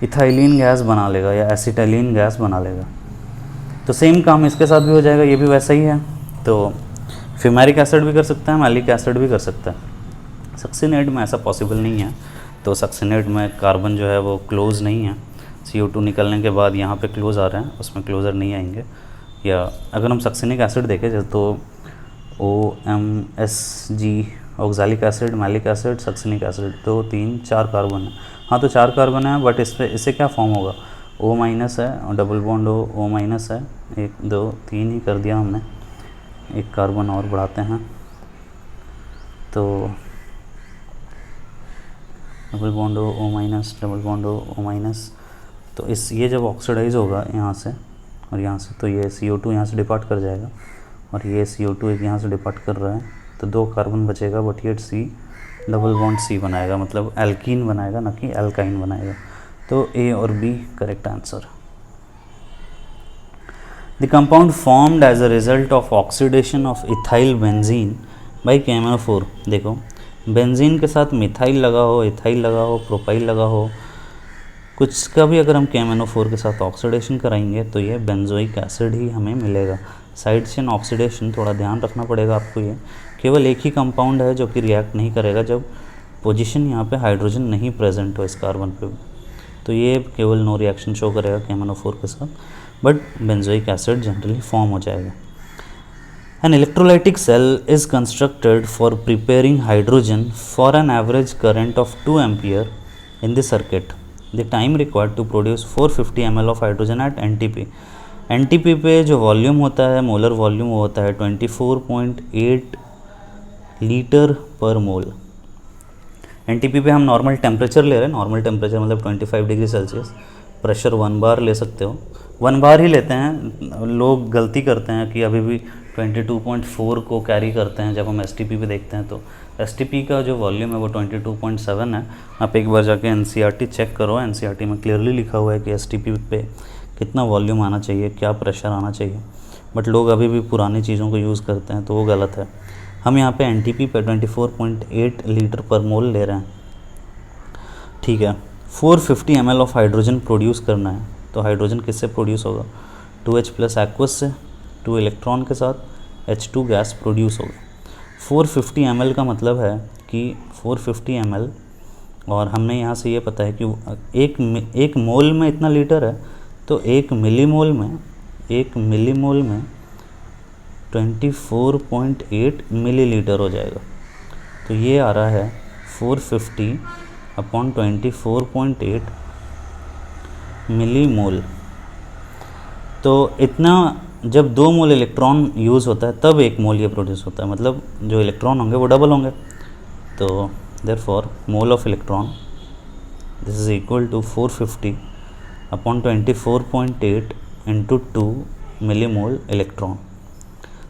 इथाइलिन गैस बना लेगा या एसिटाइलिन गैस बना लेगा। तो सेम काम इसके साथ भी हो जाएगा, ये भी वैसा ही है। तो फ्यूमेरिक एसिड भी कर सकता है, मैलिक एसिड भी कर सकता है। सक्सिनेट में ऐसा पॉसिबल नहीं है। तो सक्सिनेट में कार्बन जो है वो क्लोज नहीं है, CO2 निकलने के बाद यहाँ पे क्लोज आ रहे हैं, उसमें क्लोज़र नहीं आएंगे। या अगर हम सक्सिनिक एसिड देखें जैसे तो OMSG oxalic acid, malic acid, succinic acid, 2 3 4 carbon है। हाँ तो 4 कार्बन है, बट इससे क्या फॉर्म होगा, O- है और डबल बॉन्ड O- है। 1 2 3 ही कर दिया हमने, एक कार्बन और बढ़ाते हैं तो double bond O-, double bond O-। तो ये जब ऑक्सीडाइज होगा यहाँ से और यहाँ से, तो ये CO2 यहाँ से डिपार्ट कर जाएगा और ये CO2 एक यहाँ से डिपार्ट कर रहा है, तो 2 कार्बन बचेगा, बट ये C बनाएगा, मतलब एल्कीन बनाएगा, ना कि एल्काइन बनाएगा। तो A और B correct answer. The compound formed as a result of oxidation of ethyl benzene by KMnO4। देखो बेंजीन के साथ मिथाइल लगा हो, इथाइल लगा हो, प्रोपाइल लगा हो, कुछ का भी अगर हम KMnO4 के साथ ऑक्सीडेशन कराएंगे तो ये बेंजोइक एसिड ही हमें मिलेगा। साइड चेन ऑक्सीडेशन थोड़ा ध्यान रखना पड़ेगा आपको। ये केवल एक ही कंपाउंड है जो कि रिएक्ट नहीं करेगा जब पोजीशन यहाँ पे हाइड्रोजन नहीं प्रेजेंट हो इस कार्बन पे, तो ये केवल नो रिएक्शन शो करेगा KMnO4 के साथ, but benzoic acid generally form हो जाएगा। An electrolytic cell is constructed for preparing hydrogen for an average current of 2 ampere in the circuit. The time required to produce 450 ml of hydrogen at NTP। NTP पे जो volume होता है, molar volume, वो होता है 24.8 litre पर मोल। NTP पे हम नॉर्मल टेम्परेचर ले रहे हैं, नॉर्मल टेम्परेचर मतलब 25 डिग्री सेल्सियस। प्रेशर 1 बार ले सकते हो, 1 बार ही लेते हैं। लोग गलती करते हैं कि अभी भी 22.4 को कैरी करते हैं। जब हम STP पे देखते हैं तो STP का जो वॉल्यूम है वो 22.7 है। आप एक बार जाके NCERT चेक करो, NCERT में क्लियरली लिखा हुआ है कि STP पे कितना वॉल्यूम आना चाहिए, क्या प्रेशर आना चाहिए। बट लोग अभी भी पुरानी चीज़ों को यूज़ करते हैं, तो वो गलत है। हम यहाँ पे NTP पे 24.8 लीटर पर मोल ले रहे हैं, ठीक है। 450 ml ऑफ हाइड्रोजन प्रोड्यूस करना है, तो हाइड्रोजन किससे प्रोड्यूस होगा? 2H प्लस एक्वस से, 2 इलेक्ट्रॉन के साथ H2 गैस प्रोड्यूस होगा। 450 ml का मतलब है कि 450 ml, और हमने यहाँ से ये पता है कि एक मोल में इतना लीटर है, तो एक मिलीमोल में 24.8 मिलीलीटर हो जाएगा। तो ये आ रहा है 450 अपॉन 24.8 मिलीमोल। तो इतना जब 2 मोल इलेक्ट्रॉन यूज़ होता है तब 1 मोल ये प्रोड्यूस होता है, मतलब जो इलेक्ट्रॉन होंगे वो डबल होंगे। तो therefore mole of electron this is equal to 450 upon 24.8 into 2 millimole electron.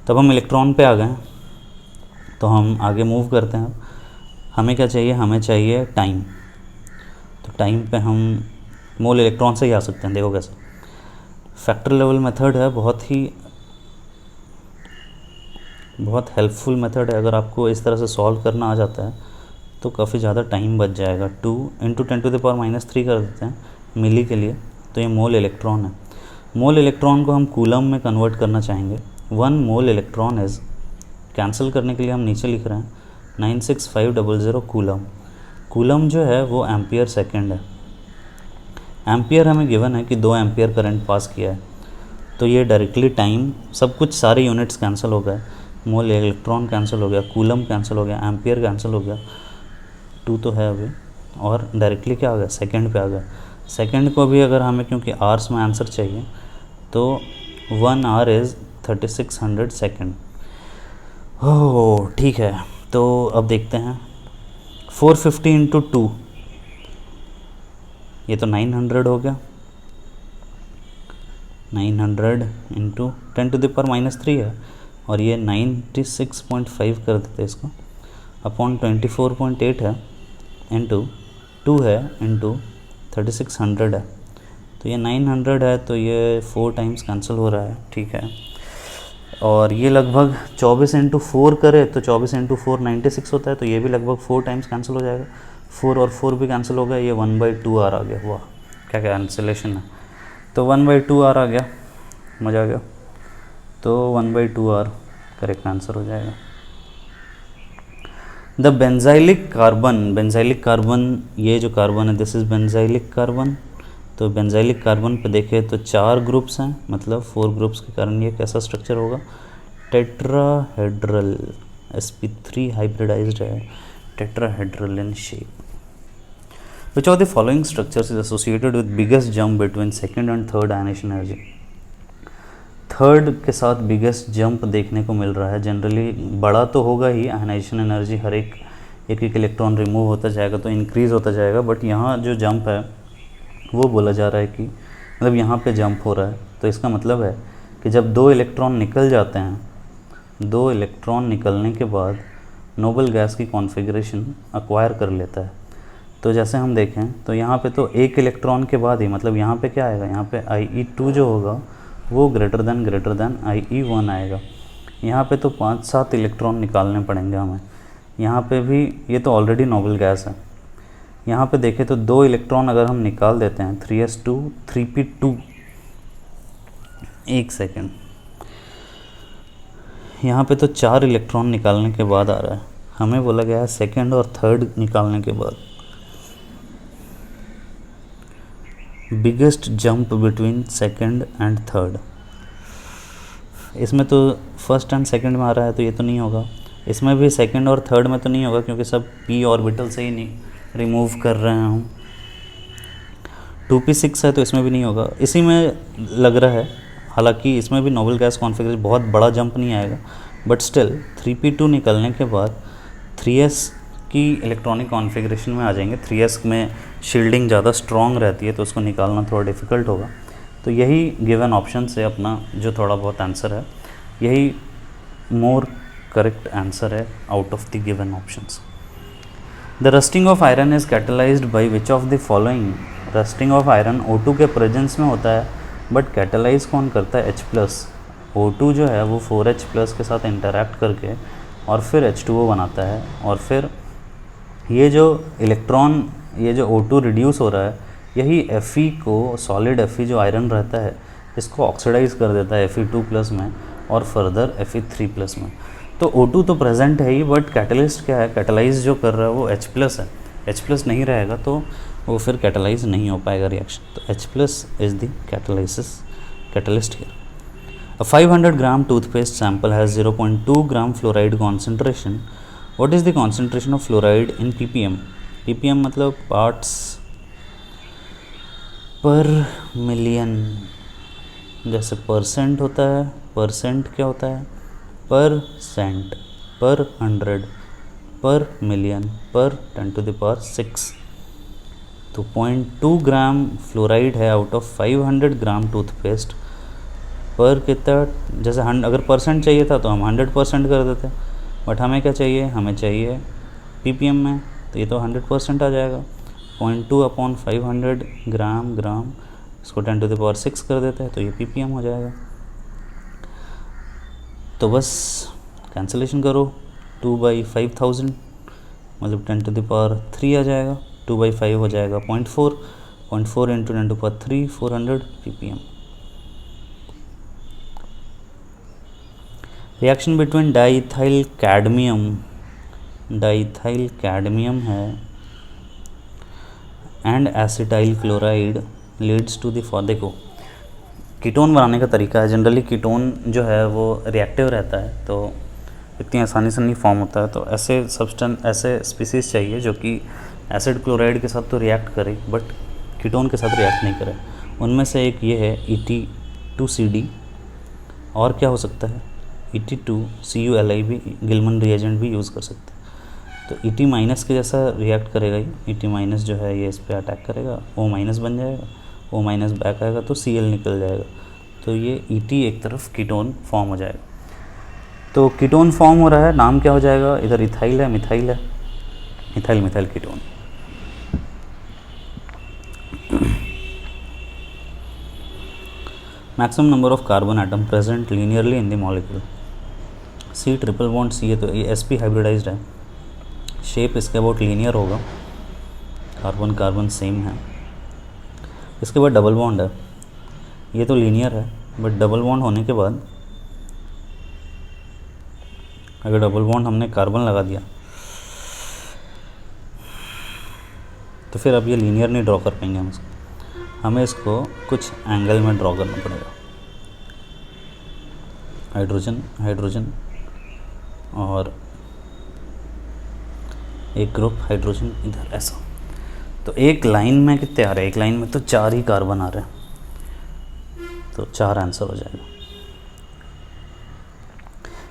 तब हम इलेक्ट्रॉन पे आ गए, तो हम आगे मूव करते हैं। हमें क्या चाहिए? हमें चाहिए टाइम। तो टाइम पे हम मोल इलेक्ट्रॉन से ही आ सकते हैं। देखो कैसे, फैक्टर लेवल मेथड है, बहुत हेल्पफुल मेथड है। अगर आपको इस तरह से सॉल्व करना आ जाता है तो काफ़ी ज़्यादा टाइम बच जाएगा। 2 × 10⁻³ कर देते हैं मिली के लिए, तो ये मोल इलेक्ट्रॉन है। मोल इलेक्ट्रॉन को हम कूलम में कन्वर्ट करना चाहेंगे। 1 मोल इलेक्ट्रॉन इज, कैंसिल करने के लिए हम नीचे लिख रहे हैं 96500 कूलम। कूलम जो है वो एम्पियर सेकेंड है। एम्पियर हमें गिवन है कि 2 एम्पियर करंट पास किया है, तो ये डायरेक्टली टाइम, सब कुछ सारे यूनिट्स कैंसिल हो गए। मोल इलेक्ट्रॉन कैंसिल हो गया, कूलम कैंसिल हो गया, एम्पियर कैंसिल हो गया, 2 तो है अभी, और डायरेक्टली क्या आ गया? सेकेंड पे आ गया। सेकेंड को भी अगर हमें, क्योंकि आवर्स में आंसर चाहिए, तो 1 आवर इज़ 3600 सेकेंड। ओह ठीक है, तो अब देखते हैं 450 इंटू 2, ये तो 900 हो गया। 900 इंटू 10⁻³ है, और ये 96.5 कर देते हैं इसको, अपॉन 24.8 है, इंटू 2 है, इंटू 3600 है। तो ये 900 है, तो ये 4 टाइम्स कैंसिल हो रहा है, ठीक है। और ये लगभग 24 इंटू 4 करे तो 24 इंटू 4 96 होता है, तो ये भी लगभग 4 टाइम्स कैंसिल हो जाएगा। 4 और 4 भी कैंसिल हो गया, ये 1/2 आर आ गया। वाह क्या कैंसिलेशन है। तो 1/2 आर आ गया, मज़ा आ गया। तो 1/2 आर करेक्ट आंसर हो जाएगा। द बेंजाइलिक कार्बन, ये जो कार्बन है दिस इज़ बेंजाइलिक कार्बन। तो बेंजाइलिक कार्बन पे देखें तो 4 ग्रुप्स हैं, मतलब 4 ग्रुप्स के कारण ये कैसा स्ट्रक्चर होगा? टेट्राहेड्रल, sp3 हाइब्रिडाइज्ड है, tetrahedral in shape. Which of the following structures is associated with biggest jump between second and third ionization energy? Third के साथ बिगेस्ट जंप देखने को मिल रहा है। जनरली बड़ा तो होगा ही, आयनाइजेशन एनर्जी हर एक इलेक्ट्रॉन रिमूव होता जाएगा तो इंक्रीज़ होता जाएगा, बट यहाँ जो जंप है वो बोला जा रहा है कि मतलब यहाँ पे जंप हो रहा है। तो इसका मतलब है कि जब 2 इलेक्ट्रॉन निकल जाते हैं, 2 इलेक्ट्रॉन निकलने के बाद नोबल गैस की कॉन्फ़िगरेशन एक्वायर कर लेता है। तो जैसे हम देखें तो यहाँ पे तो 1 इलेक्ट्रॉन के बाद ही, मतलब यहाँ पे क्या आएगा? यहाँ पे IE2 जो होगा वो ग्रेटर देन IE1 आएगा। यहाँ पे तो 5-7 इलेक्ट्रॉन निकालने पड़ेंगे हमें। यहाँ पे भी ये तो ऑलरेडी नोबल गैस है। यहाँ पे देखें तो 2 इलेक्ट्रॉन अगर हम निकाल देते हैं 3s2 3p2, एक सेकेंड, यहाँ पे तो 4 इलेक्ट्रॉन निकालने के बाद आ रहा है, हमें बोला गया है सेकेंड और थर्ड निकालने के बाद। Biggest jump between second and third, इसमें तो फर्स्ट एंड सेकेंड में आ रहा है, तो ये तो नहीं होगा। इसमें भी सेकेंड और थर्ड में तो नहीं होगा, क्योंकि सब p ऑर्बिटल से ही नहीं रिमूव कर रहे हैं हम। 2p6 है तो इसमें भी नहीं होगा, इसी में लग रहा है। हालांकि इसमें भी नोबल गैस कॉन्फ़िगरेशन बहुत बड़ा जंप नहीं आएगा, बट स्टिल 3p2 निकलने के बाद 3s की इलेक्ट्रॉनिक कॉन्फ़िगरेशन में आ जाएंगे। 3s में शील्डिंग ज़्यादा स्ट्रॉन्ग रहती है तो उसको निकालना थोड़ा डिफ़िकल्ट होगा। तो यही गिवन ऑप्शन से अपना जो थोड़ा बहुत आंसर है, यही मोर करेक्ट आंसर है out of the given options. The rusting of iron is catalysed by which of the following. Rusting of iron O2 के प्रेजेंस में होता है, बट कैटलाइज कौन करता है? H+। O2 जो है वो 4H+ के साथ इंटरैक्ट करके और फिर H2O बनाता है, और फिर ये जो इलेक्ट्रॉन, ये जो O2 रिड्यूस हो रहा है, यही Fe को, सॉलिड Fe जो आयरन रहता है, इसको ऑक्सीडाइज कर देता है Fe2+ में और फर्दर Fe3+ में। तो O2 तो प्रेजेंट है ही, बट कैटलिस्ट क्या है? कैटलाइज जो कर रहा है वो H+ है। H+ नहीं रहेगा तो वो फिर कैटलाइज नहीं हो पाएगा रिएक्शन। तो H+ is the catalyst here. A 500 gram toothpaste sample has 0.2 gram fluoride concentration. What is the concentration of fluoride in ppm? ppm मतलब parts per million, जैसे परसेंट होता है, परसेंट क्या होता है? परसेंट, पर 100, पर मिलियन, पर 10⁶। तो 0.2 ग्राम फ्लोराइड है आउट ऑफ 500 ग्राम टूथपेस्ट पर कितना, जैसे अगर परसेंट चाहिए था तो हम 100% कर देते, बट हमें क्या चाहिए? हमें चाहिए ppm में, तो ये तो 100% आ जाएगा। 0.2/500 ग्राम, इसको 10⁶ कर देते हैं तो ये ppm हो जाएगा। तो बस कैंसिलेशन करो, 2/5000 मतलब 10⁻³ आ जाएगा, 2/5 हो जाएगा 0.4, 0.4 × 10⁻³ 400 ppm। Reaction between diethyl cadmium है and acetyl chloride leads to the देखो कीटोन बनाने का तरीका है। जनरली कीटोन जो है वो रिएक्टिव रहता है, तो इतनी आसानी से नहीं फॉर्म होता है। तो ऐसे स्पीसीज चाहिए जो कि एसिड क्लोराइड के साथ तो रिएक्ट करे, बट कीटोन के साथ रिएक्ट नहीं करे। उनमें से एक ये है Et2CD, और क्या हो सकता है? Et2CuLi भी, गिलमन रिएजेंट भी यूज़ कर सकते हैं। तो Et- के जैसा रिएक्ट करेगा ये। Et- जो है ये इस पर अटैक करेगा, O- बन जाएगा, O- बैक आएगा तो Cl निकल जाएगा, तो ये Et एक तरफ कीटोन फॉर्म हो जाएगा। तो कीटोन फॉर्म हो रहा है, नाम क्या हो जाएगा? इधर इथाइल है, मिथाइल है, methyl ketone. Maximum number of carbon atom present linearly in the molecule. C triple bond C है तो ये sp हाइब्रिडाइज्ड है, शेप इसके अबाउट लीनियर होगा, कार्बन सेम है। इसके बाद डबल बॉन्ड है, ये तो लीनियर है, बट डबल बॉन्ड होने के बाद अगर डबल बॉन्ड हमने कार्बन लगा दिया तो फिर अब ये लीनियर नहीं ड्रॉ कर पाएंगे हमें इसको कुछ एंगल में ड्रॉ करना पड़ेगा। हाइड्रोजन और एक ग्रुप हाइड्रोजन इधर, ऐसा। तो एक लाइन में कितने आ रहे हैं? एक लाइन में तो 4 ही कार्बन आ रहे हैं, तो 4 आंसर हो जाएगा।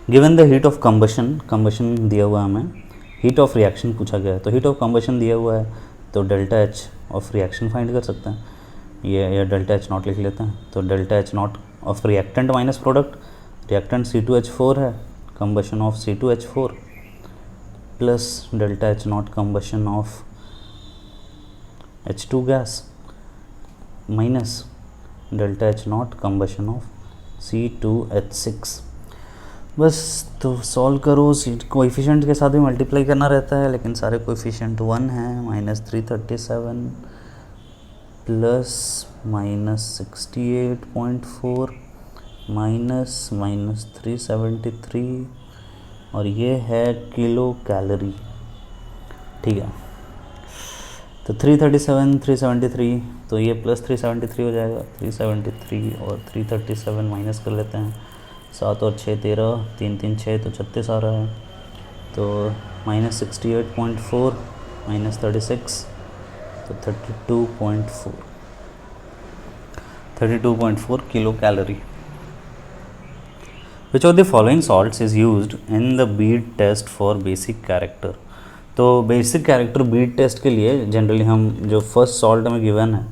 Given the heat of combustion दिया हुआ है हमें, हीट ऑफ रिएक्शन पूछा गया है। तो हीट ऑफ कंबशन दिया हुआ है तो ΔH ऑफ रिएक्शन फाइंड कर सकते हैं, ये ΔH0 लिख लेते हैं। तो ΔH0 of reactant minus product, reactant C2H4 है, combustion of C2H4 plus ΔH0 combustion of H2 gas minus ΔH0 combustion of C2H6। बस तो सॉल्व करो, कोएफिशिएंट के साथ भी मल्टीप्लाई करना रहता है, लेकिन सारे कोएफिशिएंट 1 हैं। -337 प्लस -68.4 माइनस 373, और ये है किलो कैलोरी, ठीक है। तो 337 373, तो ये प्लस 373 हो जाएगा। 373 और 337 माइनस कर लेते हैं, 7 और 6 13, 3 3 6 तो 36 आ रहा है। तो -68.4 -36 तो 32.4, 32.4 kilo calorie. Which of the following salts is used in the bead test for basic character. तो बेसिक कैरेक्टर बीड टेस्ट के लिए जनरली हम जो फर्स्ट सॉल्ट हमें गिवन है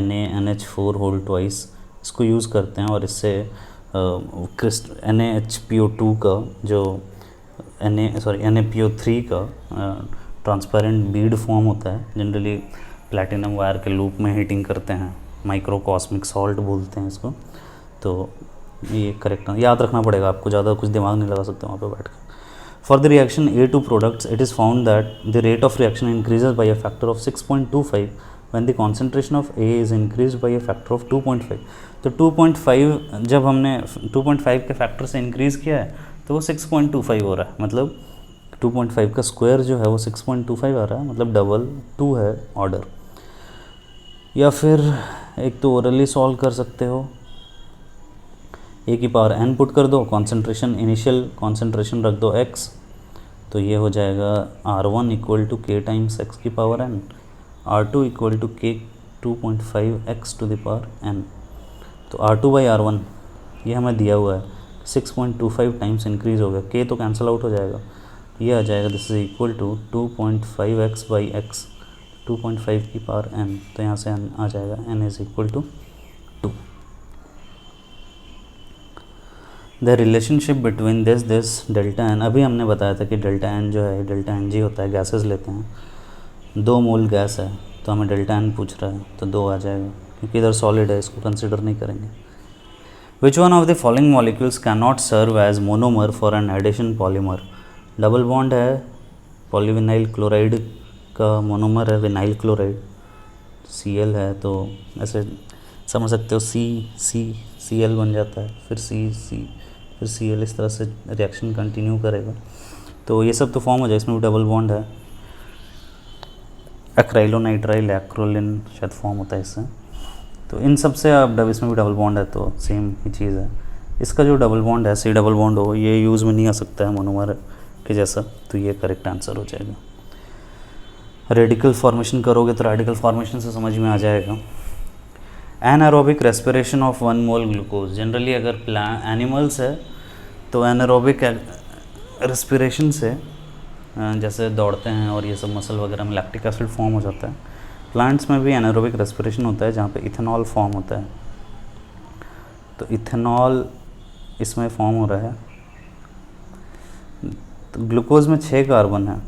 NaNH4 होल ट्वाइस, इसको यूज़ करते हैं और इससे NaHPO2 का जो NaPO3 का ट्रांसपेरेंट बीड फॉर्म होता है। जनरली प्लैटिनम वायर के लूप में हीटिंग करते हैं, माइक्रोकॉस्मिक सॉल्ट बोलते हैं इसको। तो ये करेक्ट याद रखना पड़ेगा आपको, ज़्यादा कुछ दिमाग नहीं लगा सकते वहाँ पे बैठ कर। For the reaction A2 products it is found that the rate of reaction increases by a factor of 6.25 when the concentration of A is increase by a factor of 2.5। तो 2.5 जब हमने 2.5 के फैक्टर से इंक्रीज़ किया है तो वो 6.25 हो रहा है, मतलब 2.5 का स्क्वायर जो है वो 6.25 आ रहा है, मतलब डबल 2 है ऑर्डर। या फिर एक तो ओरली सॉल्व कर सकते हो, A की पावर n पुट कर दो, कॉन्सेंट्रेशन इनिशियल कॉन्सेंट्रेशन रख दो x, तो ये हो जाएगा R1 equal to k times x की power n, R2 equal to k 2.5x to the power n। तो R2 बाई R1 ये हमें दिया हुआ है, 6.25 टाइम्स इंक्रीज़ हो गया, k तो कैंसिल आउट हो जाएगा, ये आ जाएगा this is equal to 2.5x by x, 2.5 की पावर n, तो यहाँ से n आ जाएगा n is equal to 2। The relationship between this delta n, अभी हमने बताया था कि डेल्टा एन जो है डेल्टा एन जी होता है, गैसेस लेते हैं, 2 मोल गैस है तो हमें डेल्टा एन पूछ रहा है तो 2 आ जाएगा, क्योंकि इधर सॉलिड है इसको कंसिडर नहीं करेंगे। Which one of the following molecules can not serve as monomer for an addition polymer. Double bond है, पॉलीविनाइल क्लोराइड का मोनोमर है विनाइल क्लोराइड, Cl है, तो ऐसे समझ सकते हो Cl बन जाता है, फिर फिर Cl, इस तरह से रिएक्शन कंटिन्यू करेगा। तो ये सब तो फॉर्म हो जाए, इसमें भी डबल बॉन्ड है, एक्राइलोनाइट्राइल एक्रोलिन शायद फॉर्म होता है इससे। तो इन सब से अब इसमें भी डबल बॉन्ड है तो सेम ही चीज़ है। इसका जो डबल बॉन्ड है C डबल बॉन्ड हो, ये यूज़ में नहीं आ सकता है मोनोमर के जैसा, तो ये करेक्ट आंसर हो जाएगा। रेडिकल फॉर्मेशन करोगे तो रेडिकल फॉर्मेशन से समझ में आ जाएगा। Anaerobic respiration of 1 mole glucose, generally अगर एनिमल्स है तो एनारोबिक रेस्पिरेशन से जैसे दौड़ते हैं और ये सब मसल वगैरह में लैक्टिक एसिड फॉर्म हो जाता है, प्लांट्स में भी एनारोबिक रेस्पिरेशन होता है जहाँ पे इथेनॉल फॉर्म होता है। तो इथेनॉल इसमें फॉर्म हो रहा है, तो ग्लूकोज में 6 कार्बन है,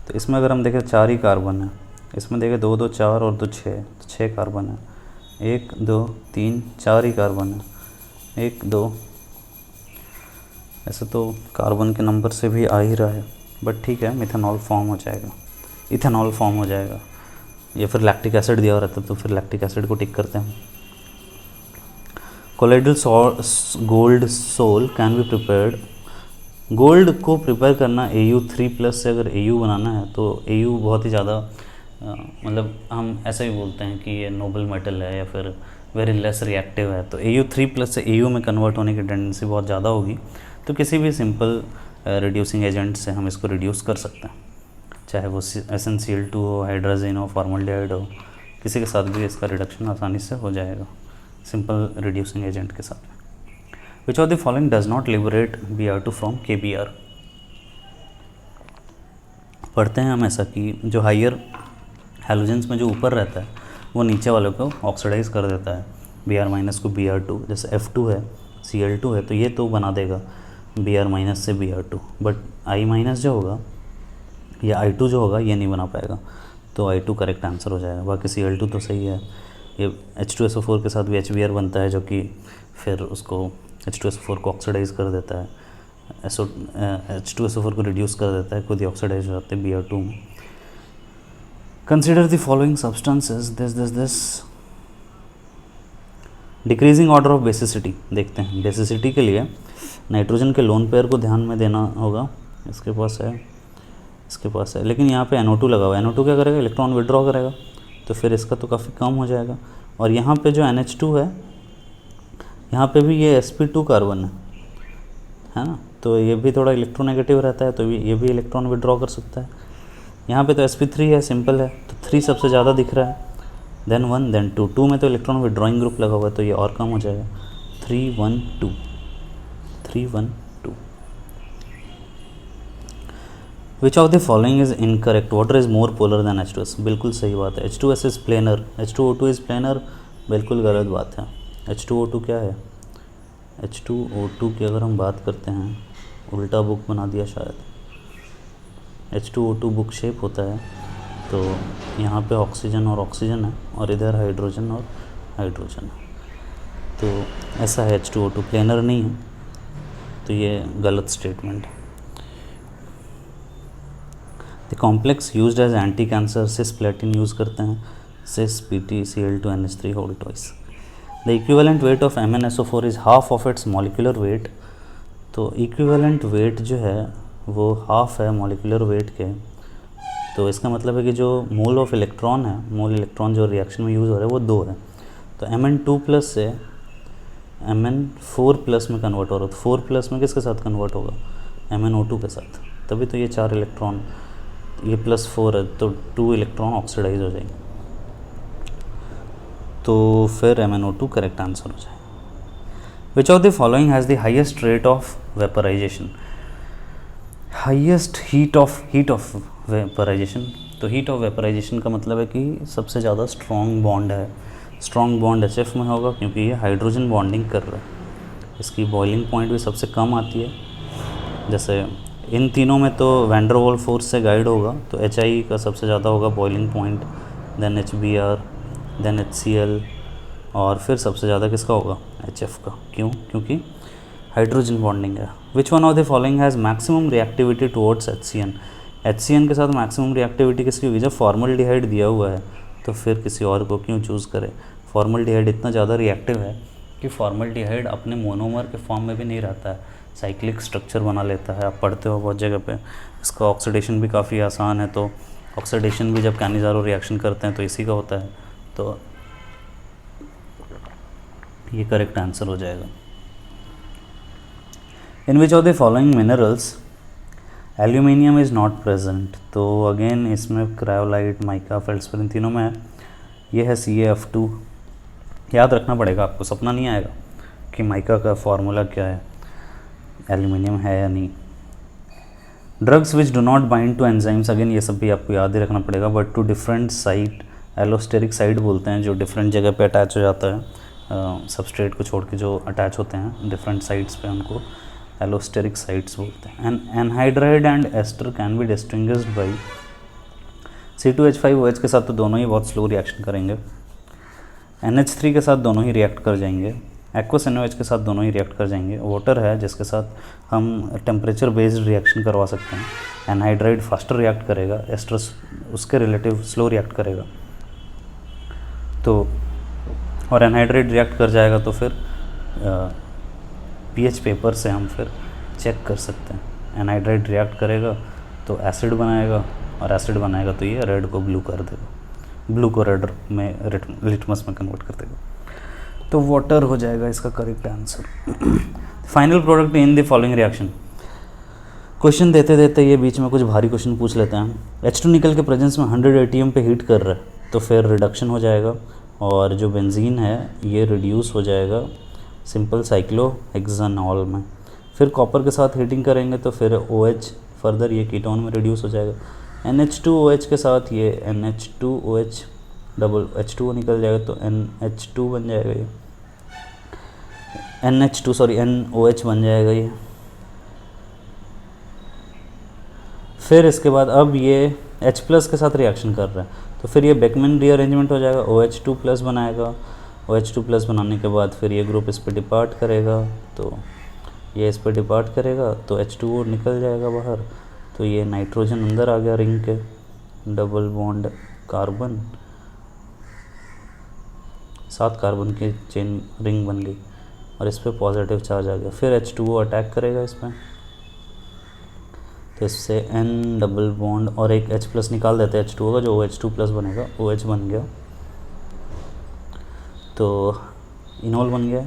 तो इसमें अगर हम देखें 4 ही कार्बन है, इसमें देखें 2 2 4 और 2 6, तो 6 कार्बन है, 1 2 3 4 ही कार्बन है, 1 2, ऐसे तो कार्बन के नंबर से भी आ ही रहा है, बट ठीक है, मिथेनॉल फॉर्म हो जाएगा, इथेनॉल फॉर्म हो जाएगा। या फिर लैक्टिक एसिड दिया रहता है तो फिर लैक्टिक एसिड को टिक करते हैं। Colloidal gold sol can be prepared, gold को प्रिपेयर करना Au3+ से अगर Au बनाना है तो Au बहुत ही ज़्यादा मतलब हम ऐसे ही बोलते हैं कि ये नोबल मेटल है या फिर वेरी लेस रिएक्टिव है, तो Au3+ से Au में कन्वर्ट होने की टेंडेंसी बहुत ज़्यादा होगी। तो किसी भी सिंपल रिड्यूसिंग एजेंट से हम इसको रिड्यूस कर सकते हैं, चाहे वो SnCl2 हो, हाइड्रोजन हो, फॉर्मल्डिहाइड हो, किसी के साथ भी इसका रिडक्शन आसानी से हो जाएगा सिंपल रिड्यूसिंग एजेंट के साथ। Which of the following does not liberate Br2 from KBr? पढ़ते हैं हम ऐसा कि जो हायर हैलोजेंस में जो ऊपर रहता है वो नीचे वालों को ऑक्सीडाइज कर देता है, Br- को Br2, जैसे F2 है Cl2 है तो ये तो बना देगा Br- से Br2, बट I- जो होगा या I2 जो होगा ये नहीं बना पाएगा, तो I2 करेक्ट आंसर हो जाएगा। बाकी Cl2 तो सही है, ये H2SO4 के साथ भी HBr बनता है जो कि फिर उसको H2SO4 को ऑक्सीडाइज कर देता है, H2SO4 को रिड्यूस कर देता है, खुद ही ऑक्सीडाइज हो जाते हैं Br2 में। Consider the following substances this decreasing order of basicity. देखते हैं बेसिसिटी के लिए नाइट्रोजन के लोन पेयर को ध्यान में देना होगा, इसके पास है लेकिन यहाँ पे NO2 लगा हुआ है, NO2 क्या करेगा, इलेक्ट्रॉन विड्रॉ करेगा, तो फिर इसका तो काफ़ी कम हो जाएगा। और यहाँ पे जो NH2 है यहाँ पे भी ये sp2 कार्बन है ना, तो ये भी थोड़ा इलेक्ट्रोनेगेटिव रहता है, तो ये भी इलेक्ट्रॉन विड्रॉ कर सकता है। यहाँ पे तो sp3 है, सिंपल है, तो 3 सबसे ज़्यादा दिख रहा है, देन 1 देन 2, 2 में तो इलेक्ट्रॉन विड्रॉइंग ग्रुप लगा हुआ है तो ये और कम हो जाएगा, 3 1 2, 3 1 2। Which of the following is incorrect, water is more polar than H2S। बिल्कुल सही बात है, H2S is planar, H2O2 is planar, बिल्कुल गलत बात है। H2O2 क्या है, H2O2 की अगर हम बात करते हैं, उल्टा बुक बना दिया शायद, H2O2 बुक शेप होता है, तो यहाँ पे ऑक्सीजन और ऑक्सीजन है और इधर हाइड्रोजन और हाइड्रोजन है, तो ऐसा है, H2O2 प्लेनर नहीं है, तो ये गलत स्टेटमेंट है। The complex used as anti cancer, cisplatin use करते हैं, cis PtCl2NH3 whole twice. The equivalent weight of MnSO4 is half of its molecular weight. तो इक्विवेलेंट वेट जो है वो हाफ है मॉलिक्यूलर वेट के, तो इसका मतलब है कि जो मोल ऑफ इलेक्ट्रॉन है, मोल इलेक्ट्रॉन जो रिएक्शन में यूज़ हो रहा है वो 2 है, तो Mn2+ से Mn4+ में कन्वर्ट हो रहा है, तो 4+ में किसके साथ कन्वर्ट होगा, MnO2 के साथ, तभी तो ये 4 इलेक्ट्रॉन, ये +4 है तो 2 इलेक्ट्रॉन ऑक्सीडाइज हो जाएंगे, तो फिर MnO2 करेक्ट आंसर हो जाएगा। Which of the following has the highest rate of vaporisation, highest heat of vaporisation. तो हीट ऑफ वेपराइजेशन का मतलब है कि सबसे ज़्यादा स्ट्रॉन्ग बॉन्ड है, स्ट्रॉन्ग बॉन्ड HF में होगा क्योंकि ये हाइड्रोजन बॉन्डिंग कर रहा है। इसकी बॉइलिंग पॉइंट भी सबसे कम आती है, जैसे इन तीनों में तो वैन डर वाल्स फोर्स से गाइड होगा, तो HI का सबसे ज़्यादा होगा boiling point, then HBr, then HCl, और फिर सबसे ज़्यादा किसका होगा, HF का। क्यों, क्योंकि हाइड्रोजन बॉन्डिंग है। विच one of the following has maximum reactivity towards HCN, HCN के साथ मैक्सिमम रिएक्टिविटी किसकी होगी, जब फॉर्मल्डिहाइड दिया हुआ है तो फिर किसी और को क्यों चूज़ करें। फॉर्मल्डिहाइड इतना ज़्यादा रिएक्टिव है कि फॉर्मल्डिहाइड अपने मोनोमर के फॉर्म में भी नहीं रहता है, साइक्लिक स्ट्रक्चर बना लेता है, आप पढ़ते हो बहुत जगह पे। इसका ऑक्सीडेशन भी काफ़ी आसान है, तो ऑक्सीडेशन भी जब कैनिज़ारो रिएक्शन करते हैं तो इसी का होता है, तो ये करेक्ट आंसर हो जाएगा। In which of the following minerals aluminium is not present, तो अगेन इसमें क्रायोलाइट, माइका, फेल्डस्पर, इन तीनों में है। ये है CaF2, याद रखना पड़ेगा आपको, सपना नहीं आएगा कि माइका का फॉर्मूला क्या है, एल्यूमिनियम है या नहीं। Drugs which do not bind to enzymes, again ये सब भी आपको याद ही रखना पड़ेगा, but to different site, allosteric site बोलते हैं जो डिफरेंट जगह पे अटैच हो जाता है, सबस्ट्रेट को छोड़ के जो अटैच होते हैं डिफरेंट साइट्स पे, उनको एलोस्टेरिक साइट्स बोलते हैं। Anhydride and ester can be distinguished by C2H5OH के साथ तो दोनों ही बहुत स्लो रिएक्शन करेंगे, NH3 के साथ दोनों ही रिएक्ट कर जाएंगे, एक्वस NaOH के साथ दोनों ही रिएक्ट कर जाएंगे। वाटर है जिसके साथ हम टेम्परेचर बेस्ड रिएक्शन करवा सकते हैं, एनहाइड्राइड फास्टर रिएक्ट करेगा, एस्टर उसके रिलेटिव स्लो रिएक्ट करेगा, तो और एनहाइड्राइड रिएक्ट कर जाएगा तो फिर pH पेपर से हम फिर चेक कर सकते हैं। एनहाइड्राइड रिएक्ट करेगा तो एसिड बनाएगा, और एसिड बनाएगा तो ये रेड को ब्लू कर देगा, ब्लू को रेड में लिटमस में कन्वर्ट कर देगा, तो वाटर हो जाएगा इसका correct answer. Final product in the following reaction, question देते देते ये बीच में कुछ भारी क्वेश्चन पूछ लेते हैं। H2 निकल के प्रेजेंस में 100 ATM पे हीट कर रहा है तो फिर रिडक्शन हो जाएगा, और जो बेंजीन है ये रिड्यूस हो जाएगा सिंपल साइक्लोहेक्सानॉल में। फिर कॉपर के साथ हीटिंग करेंगे तो फिर OH फर्दर ये कीटोन में रिड्यूस हो जाएगा। NH2OH के साथ ये NH2OH डबल H2O निकल जाएगा तो NH2 बन जाएगा, ये NOH बन जाएगा ये। फिर इसके बाद अब ये H+ के साथ रिएक्शन कर रहा है तो फिर ये बेकमैन रीअरेंजमेंट हो जाएगा, OH2+ बनाएगा। OH2+ बनाने के बाद फिर ये ग्रुप इस पर डिपार्ट करेगा, तो ये इस पर डिपार्ट करेगा तो H2O निकल जाएगा बाहर, तो ये नाइट्रोजन अंदर आ गया रिंग के, डबल बॉन्ड कार्बन, 7 कार्बन की चेन रिंग बन गई और इस पर पॉजिटिव चार्ज आ गया। फिर H2O अटैक करेगा इस पर, तो इससे N डबल बॉन्ड और एक H+ निकाल देते हैं H2O का, जो OH2+ बनेगा, OH बन गया, तो इनोल बन गया,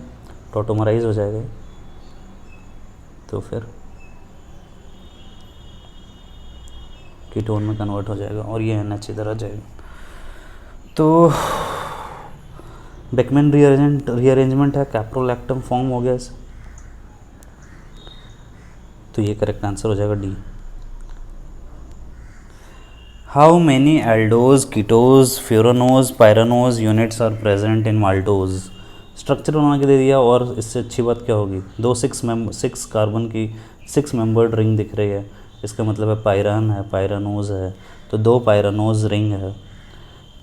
टॉटोमराइज हो जाएगा, तो फिर कीटोन में कन्वर्ट हो जाएगा और ये NH इधर आ जाएगा। तो बेकमैन रीअरेंजमेंट है, कैप्रोलैक्टम फॉर्म हो गया इसे, तो ये करेक्ट आंसर हो जाएगा D. How many aldose, ketose, furanose, pyranose units are present in maltose. Structure बना के दे दिया, और इससे अच्छी बात क्या होगी, दो 6 कार्बन की 6 मेंबर्ड रिंग दिख रही है, इसका मतलब है पायरान है, पायरानोज है, तो 2 पायरानोज रिंग है,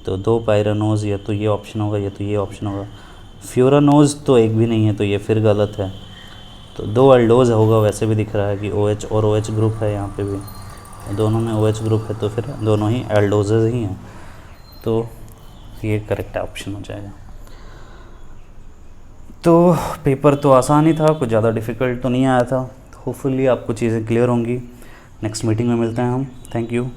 तो 2 पायरानोज, या तो ये ऑप्शन होगा या तो ये ऑप्शन होगा। फ्यूरानोज तो एक भी नहीं है, तो ये फिर गलत है, तो 2 एल्डोज होगा, वैसे भी दिख रहा है कि OH और OH ग्रुप है यहाँ पे भी, दोनों में OH ग्रुप है, तो फिर दोनों ही एल्डोजेज ही हैं, तो ये करेक्ट ऑप्शन हो जाएगा। तो पेपर तो आसान ही था, कुछ ज़्यादा डिफ़िकल्ट तो नहीं आया था, होपफुली आपको चीज़ें क्लियर होंगी। नेक्स्ट मीटिंग में मिलते हैं हम, थैंक यू।